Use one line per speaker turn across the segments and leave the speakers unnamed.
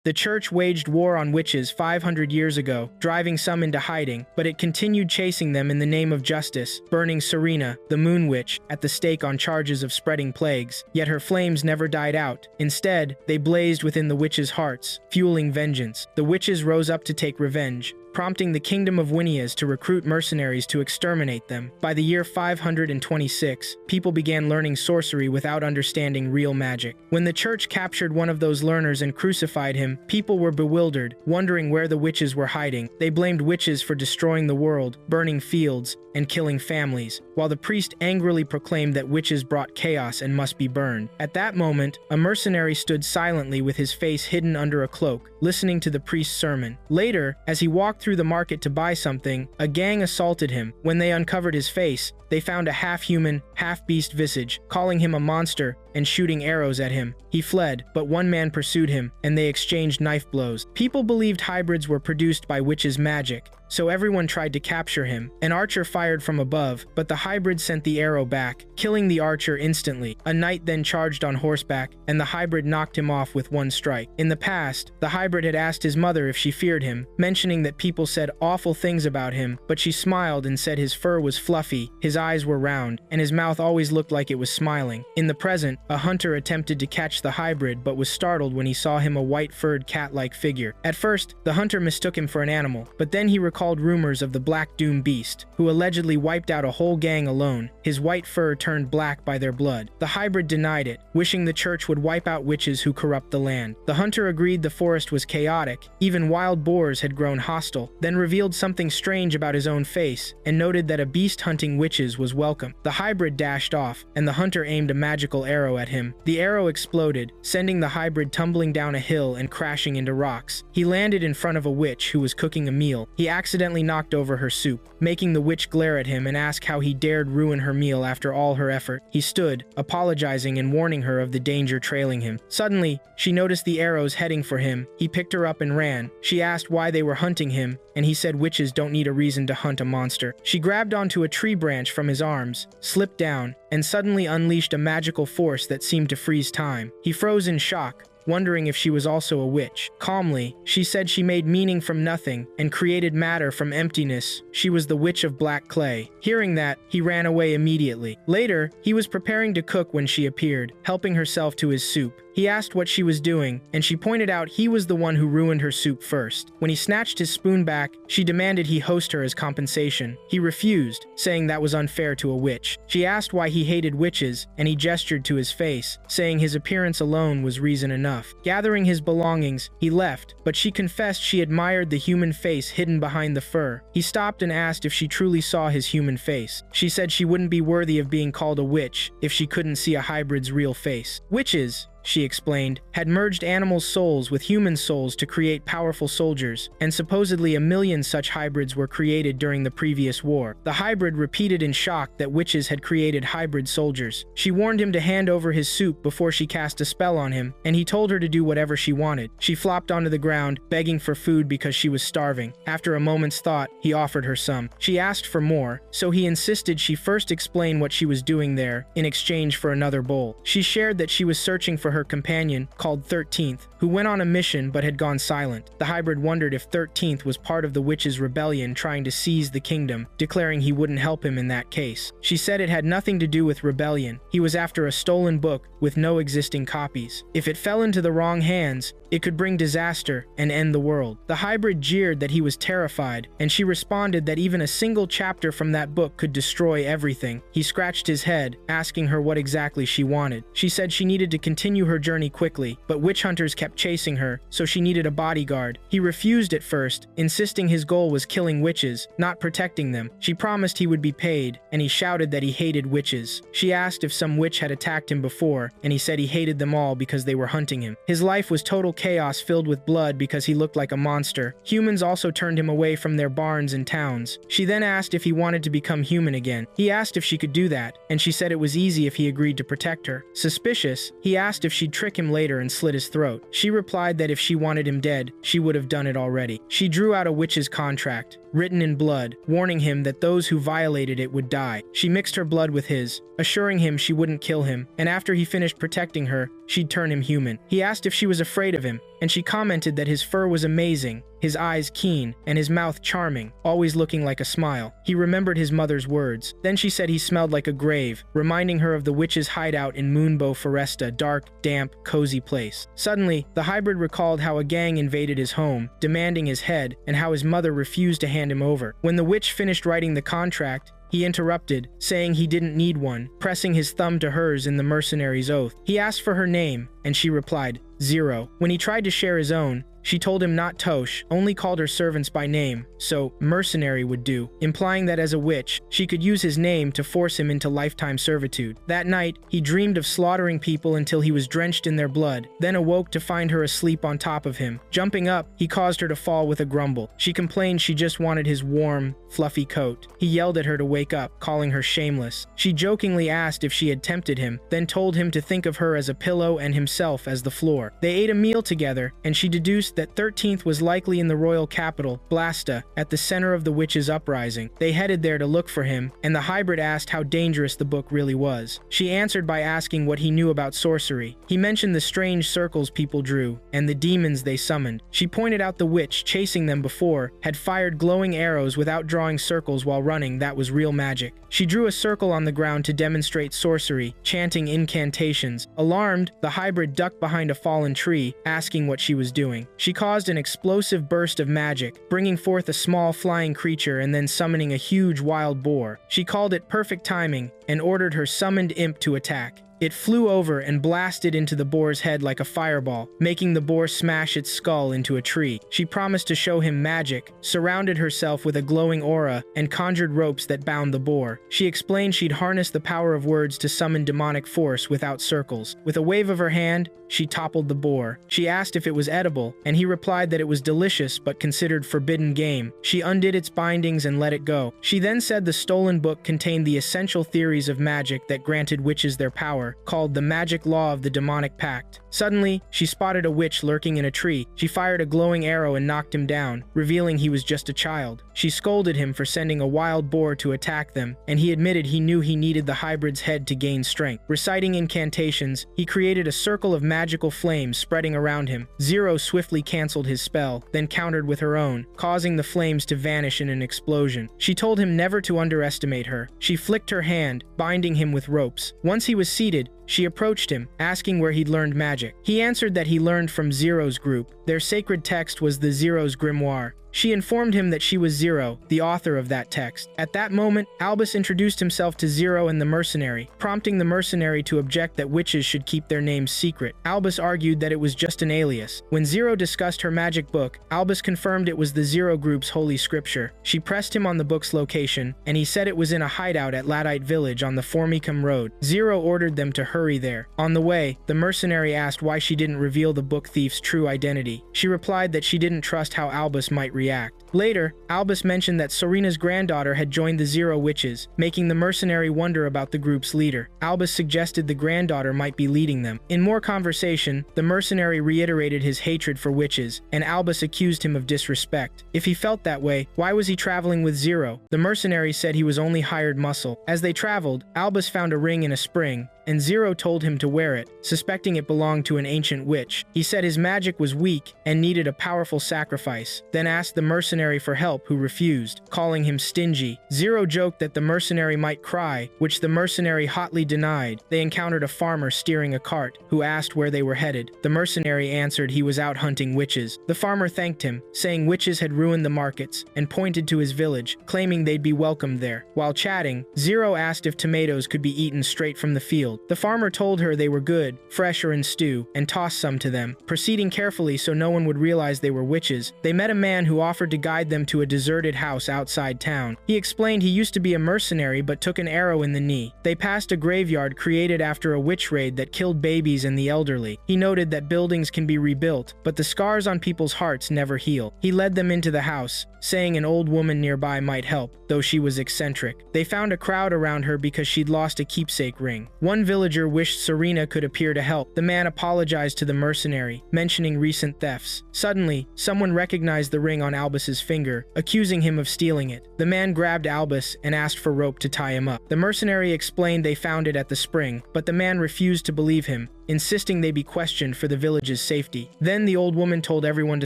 The church waged war on witches 500 years ago, driving some into hiding, but it continued chasing them in the name of justice, burning Serena, the moon witch, at the stake on charges of spreading plagues. Yet her flames never died out. Instead, they blazed within the witches' hearts, fueling vengeance. The witches rose up to take revenge, prompting the kingdom of Winias to recruit mercenaries to exterminate them. By the year 526, people began learning sorcery without understanding real magic. When the church captured one of those learners and crucified him, people were bewildered, wondering where the witches were hiding. They blamed witches for destroying the world, burning fields, and killing families, while the priest angrily proclaimed that witches brought chaos and must be burned. At that moment, a mercenary stood silently with his face hidden under a cloak, listening to the priest's sermon. Later, as he walked through the market to buy something, a gang assaulted him. When they uncovered his face, they found a half-human, half-beast visage, calling him a monster and shooting arrows at him. He fled, but one man pursued him, and they exchanged knife blows. People believed hybrids were produced by witches' magic, so everyone tried to capture him. An archer fired from above, but the hybrid sent the arrow back, killing the archer instantly. A knight then charged on horseback, and the hybrid knocked him off with one strike. In the past, the hybrid had asked his mother if she feared him, mentioning that people said awful things about him, but she smiled and said his fur was fluffy, his eyes were round, and his mouth always looked like it was smiling. In the present, a hunter attempted to catch the hybrid but was startled when he saw him a white-furred cat-like figure. At first, the hunter mistook him for an animal, but then he recalled rumors of the Black Doom Beast, who allegedly wiped out a whole gang alone. His white fur turned black by their blood. The hybrid denied it, wishing the church would wipe out witches who corrupt the land. The hunter agreed the forest was chaotic, even wild boars had grown hostile, then revealed something strange about his own face, and noted that a beast hunting witches was welcome. The hybrid dashed off, and the hunter aimed a magical arrow at him. The arrow exploded, sending the hybrid tumbling down a hill and crashing into rocks. He landed in front of a witch who was cooking a meal. He accidentally knocked over her soup, making the witch glare at him and ask how he dared ruin her meal after all her effort. He stood, apologizing and warning her of the danger trailing him. Suddenly, she noticed the arrows heading for him. He picked her up and ran. She asked why they were hunting him, and he said witches don't need a reason to hunt a monster. She grabbed onto a tree branch from his arms, slipped down, and suddenly unleashed a magical force that seemed to freeze time. He froze in shock, wondering if she was also a witch. Calmly, she said she made meaning from nothing and created matter from emptiness. She was the witch of black clay. Hearing that, he ran away immediately. Later, he was preparing to cook when she appeared, helping herself to his soup. He asked what she was doing, and she pointed out he was the one who ruined her soup first. When he snatched his spoon back, she demanded he host her as compensation. He refused, saying that was unfair to a witch. She asked why he hated witches, and he gestured to his face, saying his appearance alone was reason enough. Gathering his belongings, he left, but she confessed she admired the human face hidden behind the fur. He stopped and asked if she truly saw his human face. She said she wouldn't be worthy of being called a witch if she couldn't see a hybrid's real face. Witches, she explained, had merged animals' souls with human souls to create powerful soldiers, and supposedly 1 million such hybrids were created during the previous war. The hybrid repeated in shock that witches had created hybrid soldiers. She warned him to hand over his soup before she cast a spell on him, and he told her to do whatever she wanted. She flopped onto the ground, begging for food because she was starving. After a moment's thought, he offered her some. She asked for more, so he insisted she first explain what she was doing there, in exchange for another bowl. She shared that she was searching for her companion, called 13th, who went on a mission but had gone silent. The hybrid wondered if 13th was part of the witch's rebellion trying to seize the kingdom, declaring he wouldn't help him in that case. She said it had nothing to do with rebellion. He was after a stolen book with no existing copies. If it fell into the wrong hands, it could bring disaster and end the world. The hybrid jeered that he was terrified, and she responded that even a single chapter from that book could destroy everything. He scratched his head, asking her what exactly she wanted. She said she needed to continue her journey quickly, but witch hunters kept chasing her, so she needed a bodyguard. He refused at first, insisting his goal was killing witches, not protecting them. She promised he would be paid, and he shouted that he hated witches. She asked if some witch had attacked him before, and he said he hated them all because they were hunting him. His life was total chaos filled with blood because he looked like a monster. Humans also turned him away from their barns and towns. She then asked if he wanted to become human again. He asked if she could do that, and she said it was easy if he agreed to protect her. Suspicious, he asked if she'd trick him later and slit his throat. She replied that if she wanted him dead, she would have done it already. She drew out a witch's contract, written in blood, warning him that those who violated it would die. She mixed her blood with his, assuring him she wouldn't kill him, and after he finished protecting her, she'd turn him human. He asked if she was afraid of him, and she commented that his fur was amazing, his eyes keen, and his mouth charming, always looking like a smile. He remembered his mother's words. Then she said he smelled like a grave, reminding her of the witch's hideout in Moonbow Foresta, dark, damp, cozy place. Suddenly, the hybrid recalled how a gang invaded his home, demanding his head, and how his mother refused to hand him over. When the witch finished writing the contract, he interrupted, saying he didn't need one, pressing his thumb to hers in the mercenary's oath. He asked for her name, and she replied, Zero. When he tried to share his own, she told him not Tosh, only called her servants by name, so Mercenary would do, implying that as a witch, she could use his name to force him into lifetime servitude. That night, he dreamed of slaughtering people until he was drenched in their blood, then awoke to find her asleep on top of him. Jumping up, he caused her to fall with a grumble. She complained she just wanted his warm, fluffy coat. He yelled at her to wake up, calling her shameless. She jokingly asked if she had tempted him, then told him to think of her as a pillow and himself as the floor. They ate a meal together, and she deduced that 13th was likely in the royal capital, Blasta, at the center of the witches' uprising. They headed there to look for him, and the hybrid asked how dangerous the book really was. She answered by asking what he knew about sorcery. He mentioned the strange circles people drew, and the demons they summoned. She pointed out the witch chasing them before had fired glowing arrows without drawing circles while running. That was real magic. She drew a circle on the ground to demonstrate sorcery, chanting incantations. Alarmed, the hybrid ducked behind a fallen tree, asking what she was doing. She caused an explosive burst of magic, bringing forth a small flying creature and then summoning a huge wild boar. She called it perfect timing and ordered her summoned imp to attack. It flew over and blasted into the boar's head like a fireball, making the boar smash its skull into a tree. She promised to show him magic, surrounded herself with a glowing aura, and conjured ropes that bound the boar. She explained she'd harness the power of words to summon demonic force without circles. With a wave of her hand, she toppled the boar. She asked if it was edible, and he replied that it was delicious but considered forbidden game. She undid its bindings and let it go. She then said the stolen book contained the essential theories of magic that granted witches their power, called the Magic Law of the Demonic Pact. Suddenly, she spotted a witch lurking in a tree. She fired a glowing arrow and knocked him down, revealing he was just a child. She scolded him for sending a wild boar to attack them, and he admitted he knew he needed the hybrid's head to gain strength. Reciting incantations, he created a circle of magical flames spreading around him. Zero swiftly canceled his spell, then countered with her own, causing the flames to vanish in an explosion. She told him never to underestimate her. She flicked her hand, binding him with ropes. Once he was seated, she approached him, asking where he'd learned magic. He answered that he learned from Zero's group. Their sacred text was the Zero's Grimoire. She informed him that she was Zero, the author of that text. At that moment, Albus introduced himself to Zero and the Mercenary, prompting the Mercenary to object that witches should keep their names secret. Albus argued that it was just an alias. When Zero discussed her magic book, Albus confirmed it was the Zero group's holy scripture. She pressed him on the book's location, and he said it was in a hideout at Ladite Village on the Formicum Road. Zero ordered them to hurry there. On the way, the Mercenary asked why she didn't reveal the book thief's true identity. She replied that she didn't trust how Albus might react. Later, Albus mentioned that Serena's granddaughter had joined the Zero Witches, making the Mercenary wonder about the group's leader. Albus suggested the granddaughter might be leading them. In more conversation, the Mercenary reiterated his hatred for witches, and Albus accused him of disrespect. If he felt that way, why was he traveling with Zero? The Mercenary said he was only hired muscle. As they traveled, Albus found a ring in a spring, and Zero told him to wear it, suspecting it belonged to an ancient witch. He said his magic was weak and needed a powerful sacrifice, then asked the Mercenary for help, who refused, calling him stingy. Zero joked that the Mercenary might cry, which the Mercenary hotly denied. They encountered a farmer steering a cart, who asked where they were headed. The Mercenary answered he was out hunting witches. The farmer thanked him, saying witches had ruined the markets, and pointed to his village, claiming they'd be welcomed there. While chatting, Zero asked if tomatoes could be eaten straight from the field. The farmer told her they were good, fresh or in stew, and tossed some to them. Proceeding carefully so no one would realize they were witches, they met a man who offered to guide them to a deserted house outside town. He explained he used to be a mercenary but took an arrow in the knee. They passed a graveyard created after a witch raid that killed babies and the elderly. He noted that buildings can be rebuilt, but the scars on people's hearts never heal. He led them into the house, saying an old woman nearby might help, though she was eccentric. They found a crowd around her because she'd lost a keepsake ring. One One villager wished Serena could appear to help. The man apologized to the mercenary, mentioning recent thefts. Suddenly, someone recognized the ring on Albus's finger, accusing him of stealing it. The man grabbed Albus and asked for rope to tie him up. The mercenary explained they found it at the spring, but the man refused to believe him, insisting they be questioned for the village's safety. Then the old woman told everyone to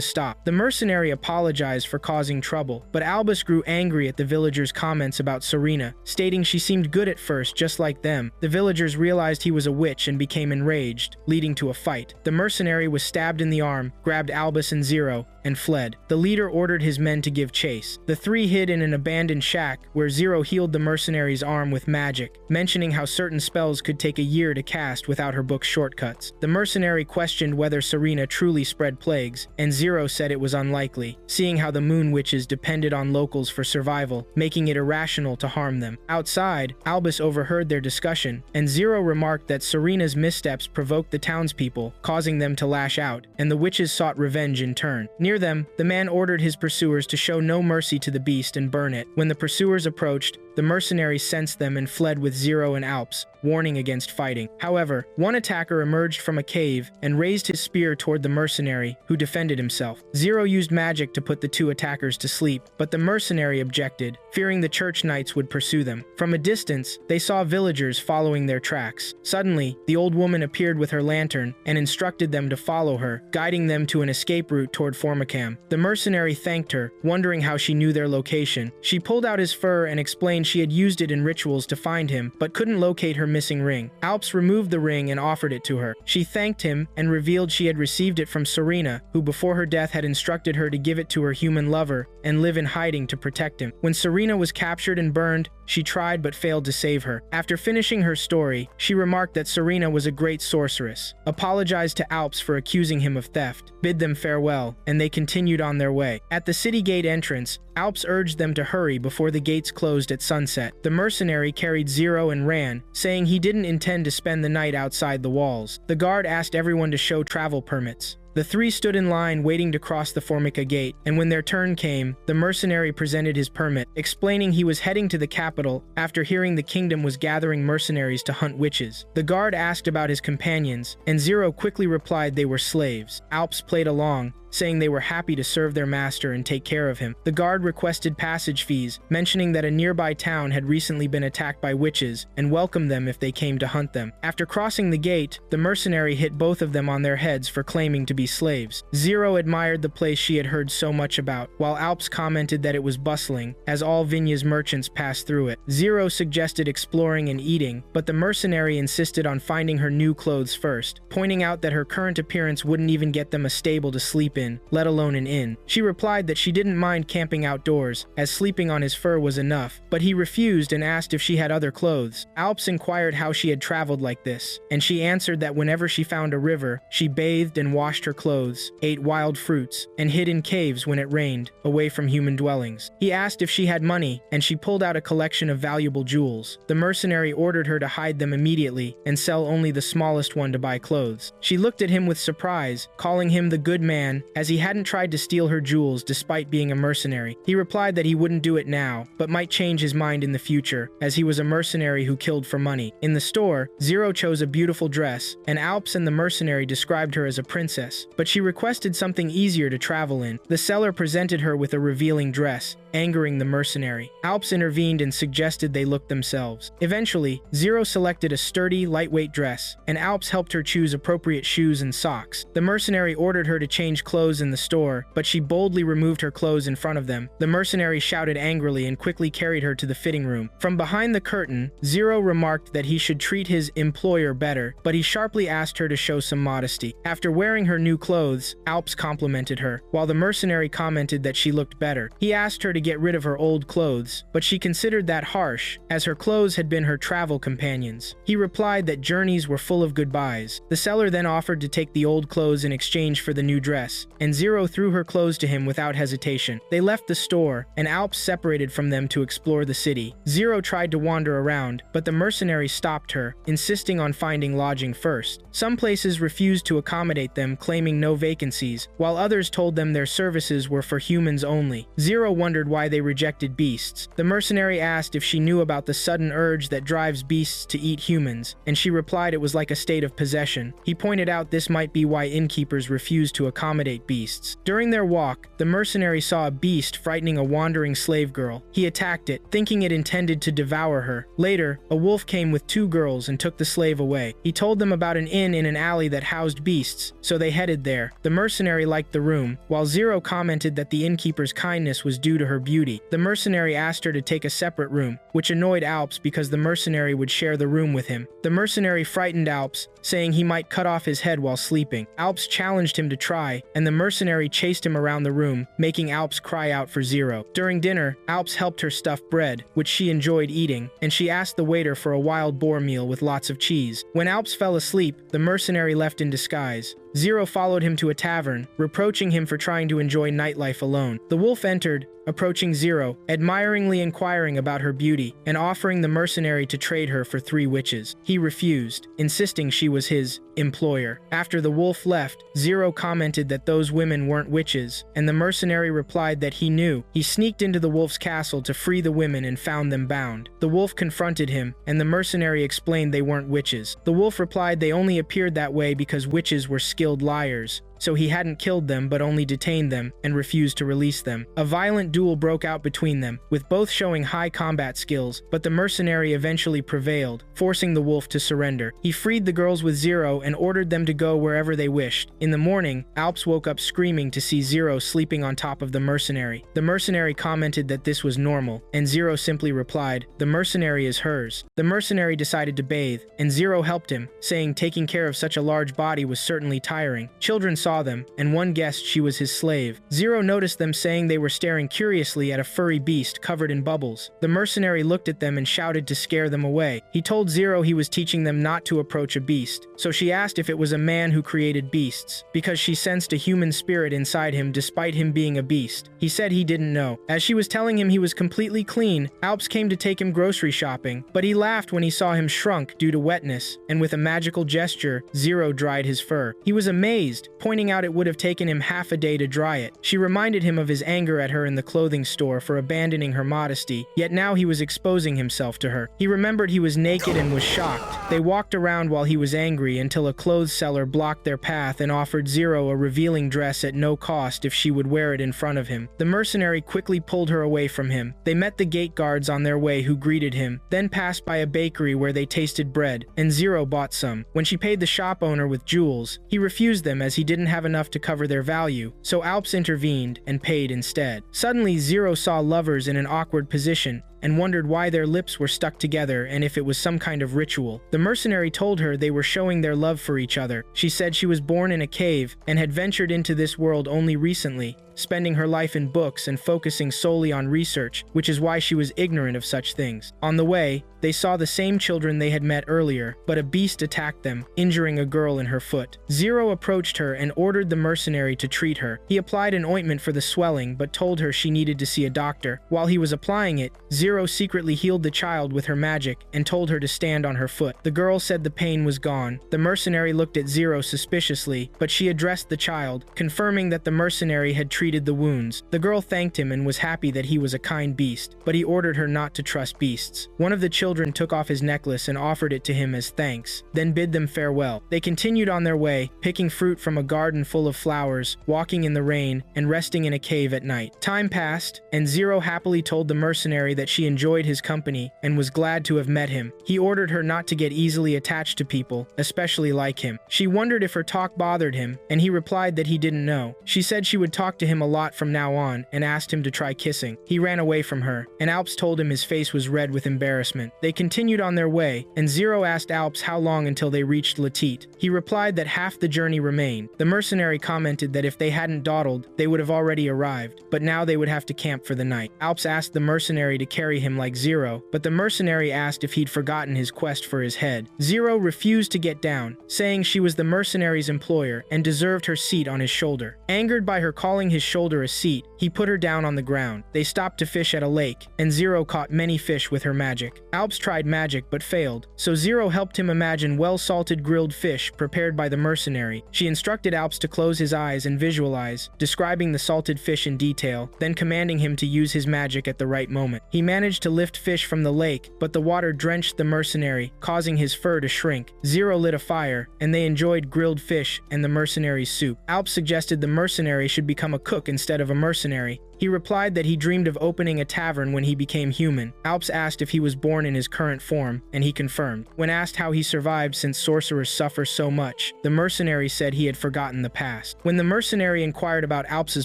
stop. The mercenary apologized for causing trouble, but Albus grew angry at the villagers' comments about Serena, stating she seemed good at first, just like them. The villagers realized he was a witch and became enraged, leading to a fight. The mercenary was stabbed in the arm, grabbed Albus and Zero, and fled. The leader ordered his men to give chase. The three hid in an abandoned shack where Zero healed the mercenary's arm with magic, mentioning how certain spells could take a year to cast without her book's shortcuts. The mercenary questioned whether Serena truly spread plagues, and Zero said it was unlikely, seeing how the moon witches depended on locals for survival, making it irrational to harm them. Outside, Albus overheard their discussion, and Zero remarked that Serena's missteps provoked the townspeople, causing them to lash out, and the witches sought revenge in turn. Near them, the man ordered his pursuers to show no mercy to the beast and burn it. When the pursuers approached, the mercenaries sensed them and fled with Zero and Alps, warning against fighting. However, one attacker emerged from a cave and raised his spear toward the mercenary, who defended himself. Zero used magic to put the two attackers to sleep, but the mercenary objected, fearing the church knights would pursue them. From a distance, they saw villagers following their tracks. Suddenly, the old woman appeared with her lantern and instructed them to follow her, guiding them to an escape route toward Formicam. The mercenary thanked her, wondering how she knew their location. She pulled out his fur and explained she had used it in rituals to find him, but couldn't locate her missing ring. Alps removed the ring and offered it to her. She thanked him and revealed she had received it from Serena, who before her death had instructed her to give it to her human lover and live in hiding to protect him. When Serena was captured and burned, she tried but failed to save her. After finishing her story, she remarked that Serena was a great sorceress, apologized to Alps for accusing him of theft, bid them farewell, and they continued on their way. At the city gate entrance, Alps urged them to hurry before the gates closed at sunset. The mercenary carried Zero and ran, saying he didn't intend to spend the night outside the walls. The guard asked everyone to show travel permits. The three stood in line waiting to cross the Formica gate, and when their turn came, the mercenary presented his permit, explaining he was heading to the capital after hearing the kingdom was gathering mercenaries to hunt witches. The guard asked about his companions, and Zero quickly replied they were slaves. Alps played along, saying they were happy to serve their master and take care of him. The guard requested passage fees, mentioning that a nearby town had recently been attacked by witches, and welcomed them if they came to hunt them. After crossing the gate, the mercenary hit both of them on their heads for claiming to be slaves. Zero admired the place she had heard so much about, while Alps commented that it was bustling, as all Vinya's merchants passed through it. Zero suggested exploring and eating, but the mercenary insisted on finding her new clothes first, pointing out that her current appearance wouldn't even get them a stable to sleep in, let alone an inn. She replied that she didn't mind camping outdoors, as sleeping on his fur was enough, but he refused and asked if she had other clothes. Alps inquired how she had traveled like this, and she answered that whenever she found a river, she bathed and washed her clothes, ate wild fruits, and hid in caves when it rained, away from human dwellings. He asked if she had money, and she pulled out a collection of valuable jewels. The mercenary ordered her to hide them immediately and sell only the smallest one to buy clothes. She looked at him with surprise, calling him the good man, as he hadn't tried to steal her jewels despite being a mercenary. He replied that he wouldn't do it now, but might change his mind in the future, as he was a mercenary who killed for money. In the store, Zero chose a beautiful dress, and Alps and the mercenary described her as a princess, but she requested something easier to travel in. The seller presented her with a revealing dress, angering the mercenary. Alps intervened and suggested they look themselves. Eventually, Zero selected a sturdy, lightweight dress, and Alps helped her choose appropriate shoes and socks. The mercenary ordered her to change clothes in the store, but she boldly removed her clothes in front of them. The mercenary shouted angrily and quickly carried her to the fitting room. From behind the curtain, Zero remarked that he should treat his employer better, but he sharply asked her to show some modesty. After wearing her new clothes, Alps complimented her, while the mercenary commented that she looked better. He asked her to get rid of her old clothes, but she considered that harsh, as her clothes had been her travel companions. He replied that journeys were full of goodbyes. The seller then offered to take the old clothes in exchange for the new dress, and Zero threw her clothes to him without hesitation. They left the store, and Alps separated from them to explore the city. Zero tried to wander around, but the mercenary stopped her, insisting on finding lodging first. Some places refused to accommodate them, claiming no vacancies, while others told them their services were for humans only. Zero wondered why they rejected beasts. The mercenary asked if she knew about the sudden urge that drives beasts to eat humans, and she replied it was like a state of possession. He pointed out this might be why innkeepers refused to accommodate beasts. During their walk, the mercenary saw a beast frightening a wandering slave girl. He attacked it, thinking it intended to devour her. Later, a wolf came with 2 girls and took the slave away. He told them about an inn in an alley that housed beasts, so they headed there. The mercenary liked the room, while Zero commented that the innkeeper's kindness was due to her beauty. The mercenary asked her to take a separate room, which annoyed Alps because the mercenary would share the room with him. The mercenary frightened Alps, saying he might cut off his head while sleeping. Alps challenged him to try, and the mercenary chased him around the room, making Alps cry out for Zero. During dinner, Alps helped her stuff bread, which she enjoyed eating, and she asked the waiter for a wild boar meal with lots of cheese. When Alps fell asleep, the mercenary left in disguise. Zero followed him to a tavern, reproaching him for trying to enjoy nightlife alone. The wolf entered, approaching Zero, admiringly inquiring about her beauty, and offering the mercenary to trade her for 3 witches. He refused, insisting she was his employer. After the wolf left, Zero commented that those women weren't witches, and the mercenary replied that he knew. He sneaked into the wolf's castle to free the women and found them bound. The wolf confronted him, and the mercenary explained they weren't witches. The wolf replied they only appeared that way because witches were skilled liars, so he hadn't killed them but only detained them and refused to release them. A violent duel broke out between them, with both showing high combat skills, but the mercenary eventually prevailed, forcing the wolf to surrender. He freed the girls with Zero and ordered them to go wherever they wished. In the morning, Alps woke up screaming to see Zero sleeping on top of the mercenary. The mercenary commented that this was normal, and Zero simply replied, "The mercenary is hers." The mercenary decided to bathe, and Zero helped him, saying taking care of such a large body was certainly tiring. Children saw them, and one guessed she was his slave. Zero noticed them, saying they were staring curiously at a furry beast covered in bubbles. The mercenary looked at them and shouted to scare them away. He told Zero he was teaching them not to approach a beast, so she asked if it was a man who created beasts, because she sensed a human spirit inside him despite him being a beast. He said he didn't know. As she was telling him he was completely clean, Alps came to take him grocery shopping, but he laughed when he saw him shrunk due to wetness, and with a magical gesture, Zero dried his fur. He was amazed, pointing out it would have taken him half a day to dry it. She reminded him of his anger at her in the clothing store for abandoning her modesty, yet now he was exposing himself to her. He remembered he was naked and was shocked. They walked around while he was angry until a clothes seller blocked their path and offered Zero a revealing dress at no cost if she would wear it in front of him. The mercenary quickly pulled her away from him. They met the gate guards on their way who greeted him, then passed by a bakery where they tasted bread, and Zero bought some. When she paid the shop owner with jewels, he refused them as he didn't have enough to cover their value, so Alps intervened and paid instead. Suddenly, Zero saw lovers in an awkward position and wondered why their lips were stuck together and if it was some kind of ritual. The mercenary told her they were showing their love for each other. She said she was born in a cave and had ventured into this world only recently, spending her life in books and focusing solely on research, which is why she was ignorant of such things. On the way, they saw the same children they had met earlier, but a beast attacked them, injuring a girl in her foot. Zero approached her and ordered the mercenary to treat her. He applied an ointment for the swelling, but told her she needed to see a doctor. While he was applying it, Zero secretly healed the child with her magic and told her to stand on her foot. The girl said the pain was gone. The mercenary looked at Zero suspiciously, but she addressed the child, confirming that the mercenary had treated the wounds. The girl thanked him and was happy that he was a kind beast, but he ordered her not to trust beasts. One of the children took off his necklace and offered it to him as thanks, then bid them farewell. They continued on their way, picking fruit from a garden full of flowers, walking in the rain, and resting in a cave at night. Time passed, and Zero happily told the mercenary that she enjoyed his company and was glad to have met him. He ordered her not to get easily attached to people, especially like him. She wondered if her talk bothered him, and he replied that he didn't know. She said she would talk to him a lot from now on and asked him to try kissing. He ran away from her, and Alps told him his face was red with embarrassment. They continued on their way, and Zero asked Alps how long until they reached Latit. He replied that half the journey remained. The mercenary commented that if they hadn't dawdled, they would have already arrived, but now they would have to camp for the night. Alps asked the mercenary to carry bury him like Zero, but the mercenary asked if he'd forgotten his quest for his head. Zero refused to get down, saying she was the mercenary's employer and deserved her seat on his shoulder. Angered by her calling his shoulder a seat, he put her down on the ground. They stopped to fish at a lake, and Zero caught many fish with her magic. Alps tried magic but failed, so Zero helped him imagine well-salted grilled fish prepared by the mercenary. She instructed Alps to close his eyes and visualize, describing the salted fish in detail, then commanding him to use his magic at the right moment. He managed to lift fish from the lake, but the water drenched the mercenary, causing his fur to shrink. Zero lit a fire, and they enjoyed grilled fish and the mercenary's soup. Alps suggested the mercenary should become a cook instead of a mercenary. He replied that he dreamed of opening a tavern when he became human. Alps asked if he was born in his current form, and he confirmed. When asked how he survived since sorcerers suffer so much, the mercenary said he had forgotten the past. When the mercenary inquired about Alps's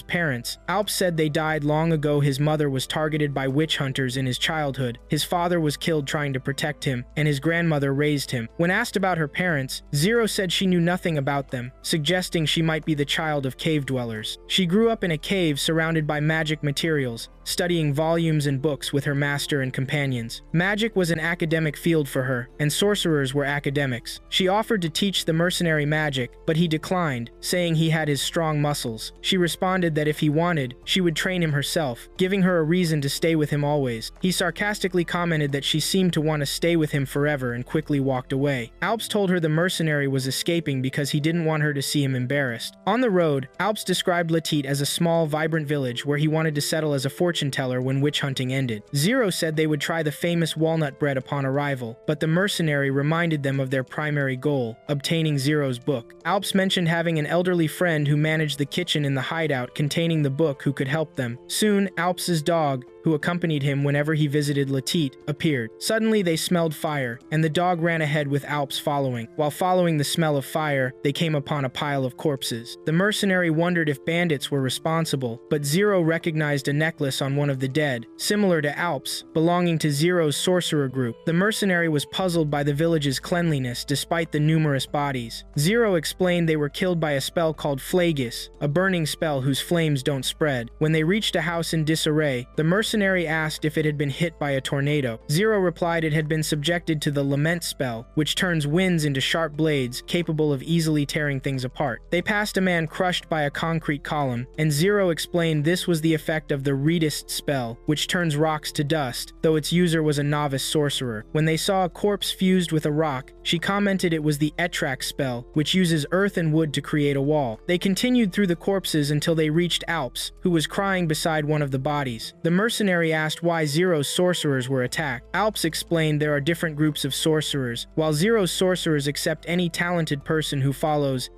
parents, Alps said they died long ago. His mother was targeted by witch hunters in his childhood, his father was killed trying to protect him, and his grandmother raised him. When asked about her parents, Zero said she knew nothing about them, suggesting she might be the child of cave dwellers. She grew up in a cave surrounded by magic materials, studying volumes and books with her master and companions. Magic was an academic field for her, and sorcerers were academics. She offered to teach the mercenary magic, but he declined, saying he had his strong muscles. She responded that if he wanted, she would train him herself, giving her a reason to stay with him always. He sarcastically commented that she seemed to want to stay with him forever and quickly walked away. Alps told her the mercenary was escaping because he didn't want her to see him embarrassed. On the road, Alps described Latit as a small, vibrant village where he wanted to settle as a fortune teller when witch hunting ended. Zero said they would try the famous walnut bread upon arrival, but the mercenary reminded them of their primary goal, obtaining Zero's book. Alps mentioned having an elderly friend who managed the kitchen in the hideout containing the book who could help them. Soon, Alps's dog, who accompanied him whenever he visited Latit, appeared. Suddenly they smelled fire, and the dog ran ahead with Alps following. While following the smell of fire, they came upon a pile of corpses. The mercenary wondered if bandits were responsible, but Zero recognized a necklace on one of the dead, similar to Alps, belonging to Zero's sorcerer group. The mercenary was puzzled by the village's cleanliness despite the numerous bodies. Zero explained they were killed by a spell called Flagus, a burning spell whose flames don't spread. When they reached a house in disarray, the mercenary asked if it had been hit by a tornado. Zero replied it had been subjected to the Lament spell, which turns winds into sharp blades capable of easily tearing things apart. They passed a man crushed by a concrete column, and Zero explained this was the effect of the Reedist spell, which turns rocks to dust, though its user was a novice sorcerer. When they saw a corpse fused with a rock, she commented it was the Etrax spell, which uses earth and wood to create a wall. They continued through the corpses until they reached Alps, who was crying beside one of the bodies. The mercenary asked why Zero's sorcerers were attacked. Alps explained there are different groups of sorcerers. While Zero's sorcerers accept any talented person who follows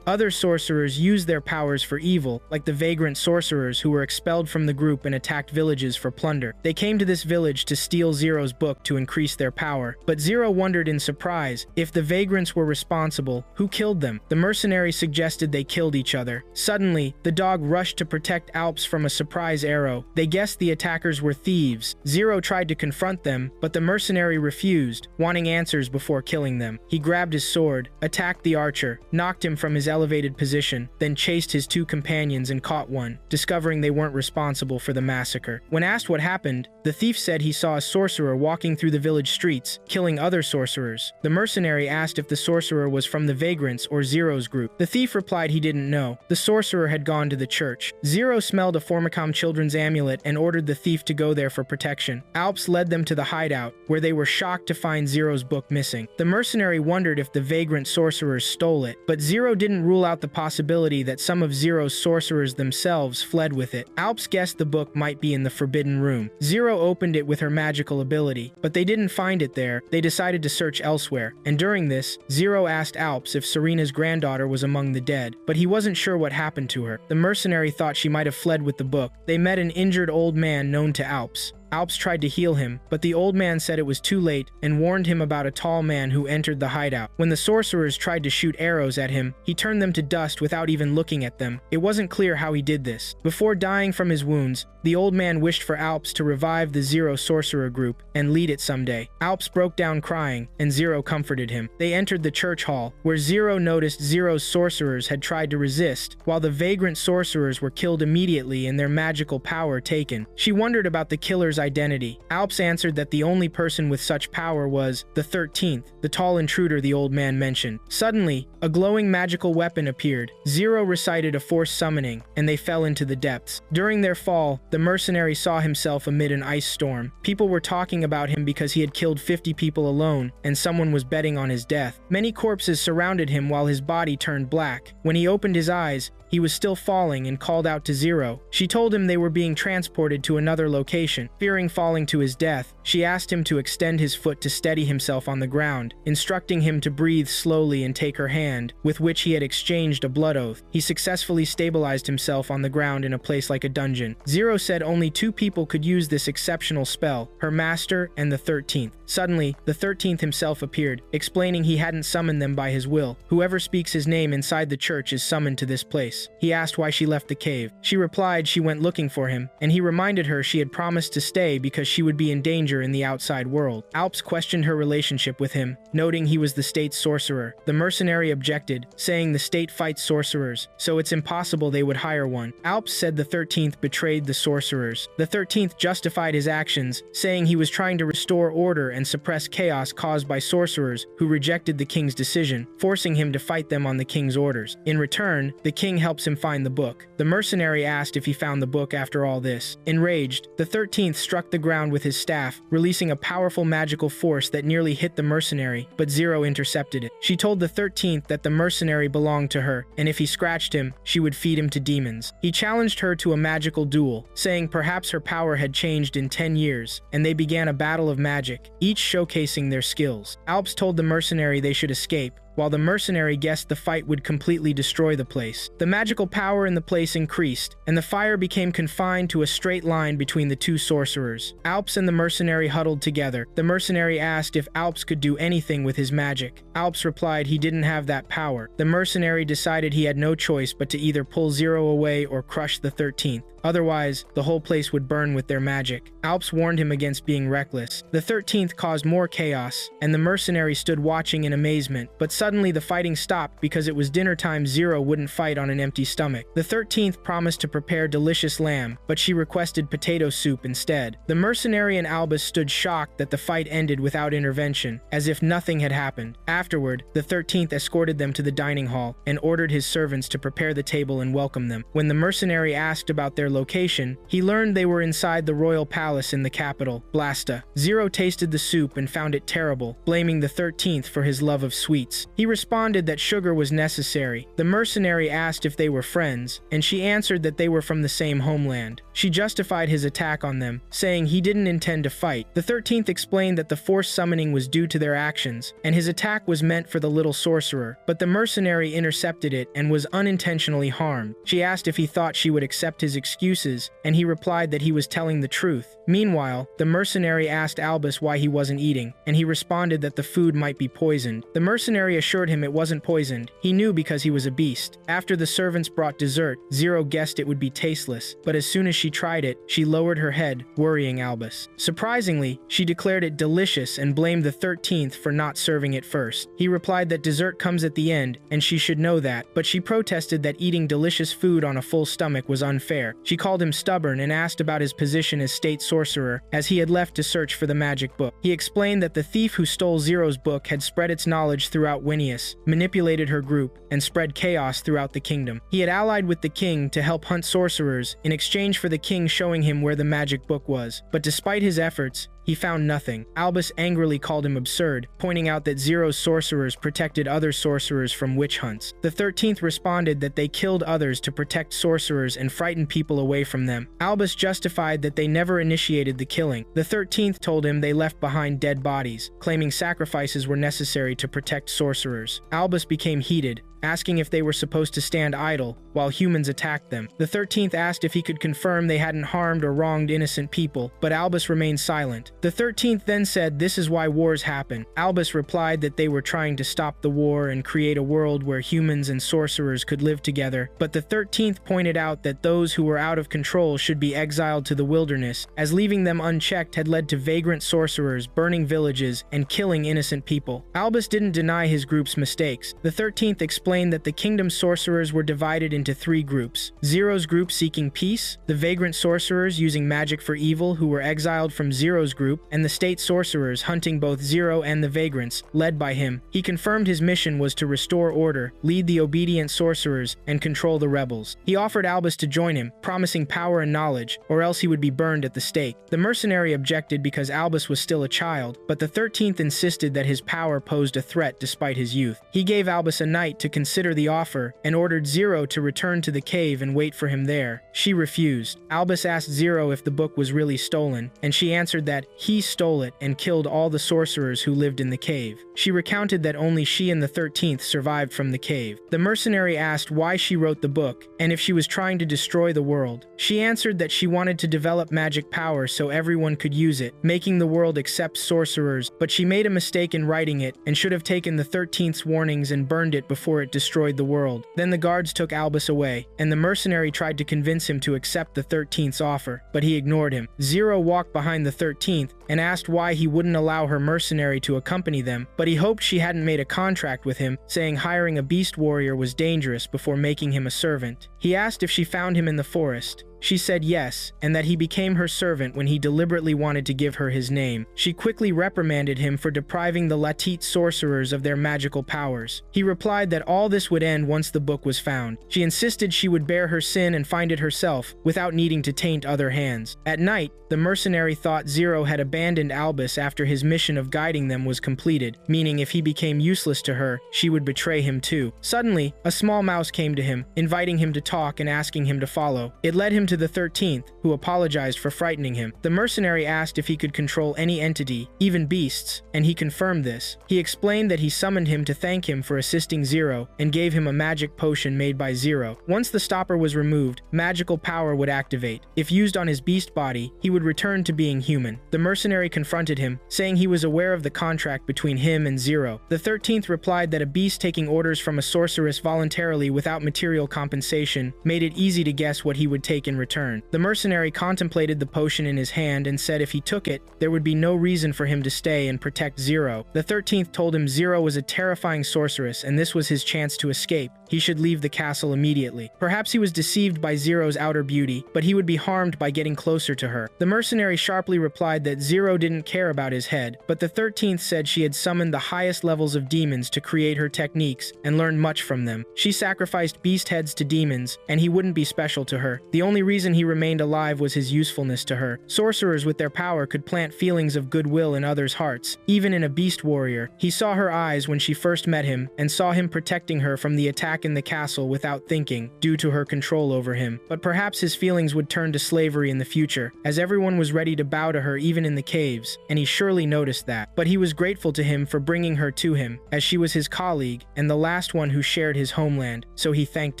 other sorcerers use their powers for evil, like the vagrant sorcerers who were expelled from the group and attacked villages for plunder. They came to this village to steal Zero's book to increase their power, but Zero wondered in surprise if the vagrants were responsible, who killed them? The mercenary suggested they killed each other. Suddenly, the dog rushed to protect Alps from a surprise arrow. They guessed the attackers were thieves. Zero tried to confront them, but the mercenary refused, wanting answers before killing them. He grabbed his sword, attacked the archer, knocked him from his elevated position, then chased his two companions and caught one, discovering they weren't responsible for the massacre. When asked what happened, the thief said he saw a sorcerer walking through the village streets, killing other sorcerers. The mercenary asked if the sorcerer was from the vagrants or Zero's group. The thief replied he didn't know. The sorcerer had gone to the church. Zero smelled a Formicom children's amulet and ordered the thief to go there for protection. Alps led them to the hideout, where they were shocked to find Zero's book missing. The mercenary wondered if the vagrant sorcerers stole it, but Zero didn't rule out the possibility that some of Zero's sorcerers themselves fled with it. Alps guessed the book might be in the Forbidden Room. Zero opened it with her magical ability, but they didn't find it there. They decided to search elsewhere, and during this, Zero asked Alps if Serena's granddaughter was among the dead, but he wasn't sure what happened to her. The mercenary thought she might have fled with the book. They met an injured old man known to Alps. Alps tried to heal him, but the old man said it was too late and warned him about a tall man who entered the hideout. When the sorcerers tried to shoot arrows at him, he turned them to dust without even looking at them. It wasn't clear how he did this. Before dying from his wounds, the old man wished for Alps to revive the Zero sorcerer group and lead it someday. Alps broke down crying, and Zero comforted him. They entered the church hall, where Zero noticed Zero's sorcerers had tried to resist, while the vagrant sorcerers were killed immediately and their magical power taken. She wondered about the killer's identity. Alps answered that the only person with such power was the 13th, the tall intruder the old man mentioned. Suddenly, a glowing magical weapon appeared. Zero recited a force summoning, and they fell into the depths. During their fall, the mercenary saw himself amid an ice storm. People were talking about him because he had killed 50 people alone, and someone was betting on his death. Many corpses surrounded him while his body turned black. When he opened his eyes, he was still falling and called out to Zero. She told him they were being transported to another location. Fearing falling to his death, she asked him to extend his foot to steady himself on the ground, instructing him to breathe slowly and take her hand, with which he had exchanged a blood oath. He successfully stabilized himself on the ground in a place like a dungeon. Zero said only 2 people could use this exceptional spell, her master and the 13th. Suddenly, the 13th himself appeared, explaining he hadn't summoned them by his will. Whoever speaks his name inside the church is summoned to this place. He asked why she left the cave. She replied she went looking for him, and he reminded her she had promised to stay because she would be in danger in the outside world. Alps questioned her relationship with him, noting he was the state's sorcerer. The mercenary objected, saying the state fights sorcerers, so it's impossible they would hire one. Alps said the 13th betrayed the sorcerers. The 13th justified his actions, saying he was trying to restore order and suppress chaos caused by sorcerers who rejected the king's decision, forcing him to fight them on the king's orders. In return, the king helps him find the book. The mercenary asked if he found the book after all this. Enraged, the 13th struck the ground with his staff, releasing a powerful magical force that nearly hit the mercenary, but Zero intercepted it. She told the 13th that the mercenary belonged to her, and if he scratched him, she would feed him to demons. He challenged her to a magical duel, saying perhaps her power had changed in 10 years, and they began a battle of magic, each showcasing their skills. Alps told the mercenary they should escape, while the mercenary guessed the fight would completely destroy the place. The magical power in the place increased, and the fire became confined to a straight line between the 2 sorcerers. Alps and the mercenary huddled together. The mercenary asked if Alps could do anything with his magic. Alps replied he didn't have that power. The mercenary decided he had no choice but to either pull Zero away or crush the 13th. Otherwise, the whole place would burn with their magic. Alps warned him against being reckless. The 13th caused more chaos, and the mercenary stood watching in amazement, but suddenly the fighting stopped because it was dinner time. Zero wouldn't fight on an empty stomach. The 13th promised to prepare delicious lamb, but she requested potato soup instead. The mercenary and Albus stood shocked that the fight ended without intervention, as if nothing had happened. Afterward, the 13th escorted them to the dining hall and ordered his servants to prepare the table and welcome them. When the mercenary asked about their location, he learned they were inside the royal palace in the capital, Blasta. Zero tasted the soup and found it terrible, blaming the 13th for his love of sweets. He responded that sugar was necessary. The mercenary asked if they were friends, and she answered that they were from the same homeland. She justified his attack on them, saying he didn't intend to fight. The 13th explained that the force summoning was due to their actions, and his attack was meant for the little sorcerer, but the mercenary intercepted it and was unintentionally harmed. She asked if he thought she would accept his excuses, and he replied that he was telling the truth. Meanwhile, the mercenary asked Albus why he wasn't eating, and he responded that the food might be poisoned. The mercenary assured him it wasn't poisoned. He knew because he was a beast. After the servants brought dessert, Zero guessed it would be tasteless, but as soon as she tried it, she lowered her head, worrying Albus. Surprisingly, she declared it delicious and blamed the 13th for not serving it first. He replied that dessert comes at the end, and she should know that, but she protested that eating delicious food on a full stomach was unfair. She called him stubborn and asked about his position as state sorcerer, as he had left to search for the magic book. He explained that the thief who stole Zero's book had spread its knowledge throughout Winius, manipulated her group, and spread chaos throughout the kingdom. He had allied with the king to help hunt sorcerers in exchange for the king showing him where the magic book was, but despite his efforts, he found nothing. Albus angrily called him absurd, pointing out that Zero's sorcerers protected other sorcerers from witch hunts. The 13th responded that they killed others to protect sorcerers and frighten people away from them. Albus justified that they never initiated the killing. The 13th told him they left behind dead bodies, claiming sacrifices were necessary to protect sorcerers. Albus became heated, asking if they were supposed to stand idle while humans attacked them. The 13th asked if he could confirm they hadn't harmed or wronged innocent people, but Albus remained silent. The 13th then said this is why wars happen. Albus replied that they were trying to stop the war and create a world where humans and sorcerers could live together, but the 13th pointed out that those who were out of control should be exiled to the wilderness, as leaving them unchecked had led to vagrant sorcerers burning villages and killing innocent people. Albus didn't deny his group's mistakes. The 13th explained that the kingdom's sorcerers were divided into three groups. Zero's group seeking peace, the vagrant sorcerers using magic for evil who were exiled from Zero's group, and the state sorcerers hunting both Zero and the vagrants, led by him. He confirmed his mission was to restore order, lead the obedient sorcerers, and control the rebels. He offered Albus to join him, promising power and knowledge, or else he would be burned at the stake. The mercenary objected because Albus was still a child, but the 13th insisted that his power posed a threat despite his youth. He gave Albus a night to consider the offer and ordered Zero to return to the cave and wait for him there. She refused. Albus asked Zero if the book was really stolen, and she answered that he stole it and killed all the sorcerers who lived in the cave. She recounted that only she and the 13th survived from the cave. The mercenary asked why she wrote the book and if she was trying to destroy the world. She answered that she wanted to develop magic power so everyone could use it, making the world accept sorcerers, but she made a mistake in writing it and should have taken the 13th's warnings and burned it before it destroyed the world. Then the guards took Albus away, and the mercenary tried to convince him to accept the 13th's offer, but he ignored him. Zero walked behind the 13th and asked why he wouldn't allow her mercenary to accompany them, but he hoped she hadn't made a contract with him, saying hiring a beast warrior was dangerous before making him a servant. He asked if she found him in the forest. She said yes, and that he became her servant when he deliberately wanted to give her his name. She quickly reprimanded him for depriving the Latite sorcerers of their magical powers. He replied that all this would end once the book was found. She insisted she would bear her sin and find it herself, without needing to taint other hands. At night, the mercenary thought Zero had abandoned Albus after his mission of guiding them was completed, meaning if he became useless to her, she would betray him too. Suddenly, a small mouse came to him, inviting him to talk and asking him to follow. It led him to the 13th, who apologized for frightening him. The mercenary asked if he could control any entity, even beasts, and he confirmed this. He explained that he summoned him to thank him for assisting Zero, and gave him a magic potion made by Zero. Once the stopper was removed, magical power would activate. If used on his beast body, he would return to being human. The mercenary confronted him, saying he was aware of the contract between him and Zero. The 13th replied that a beast taking orders from a sorceress voluntarily without material compensation made it easy to guess what he would take in return. The mercenary contemplated the potion in his hand and said if he took it, there would be no reason for him to stay and protect Zero. The 13th told him Zero was a terrifying sorceress and this was his chance to escape. He should leave the castle immediately. Perhaps he was deceived by Zero's outer beauty, but he would be harmed by getting closer to her. The mercenary sharply replied that Zero didn't care about his head, but the 13th said she had summoned the highest levels of demons to create her techniques and learned much from them. She sacrificed beast heads to demons, and he wouldn't be special to her. The only reason he remained alive was his usefulness to her. Sorcerers with their power could plant feelings of goodwill in others' hearts, even in a beast warrior. He saw her eyes when she first met him, and saw him protecting her from the attack in the castle without thinking, due to her control over him. But perhaps his feelings would turn to slavery in the future, as everyone was ready to bow to her even in the caves, and he surely noticed that. But he was grateful to him for bringing her to him, as she was his colleague, and the last one who shared his homeland, so he thanked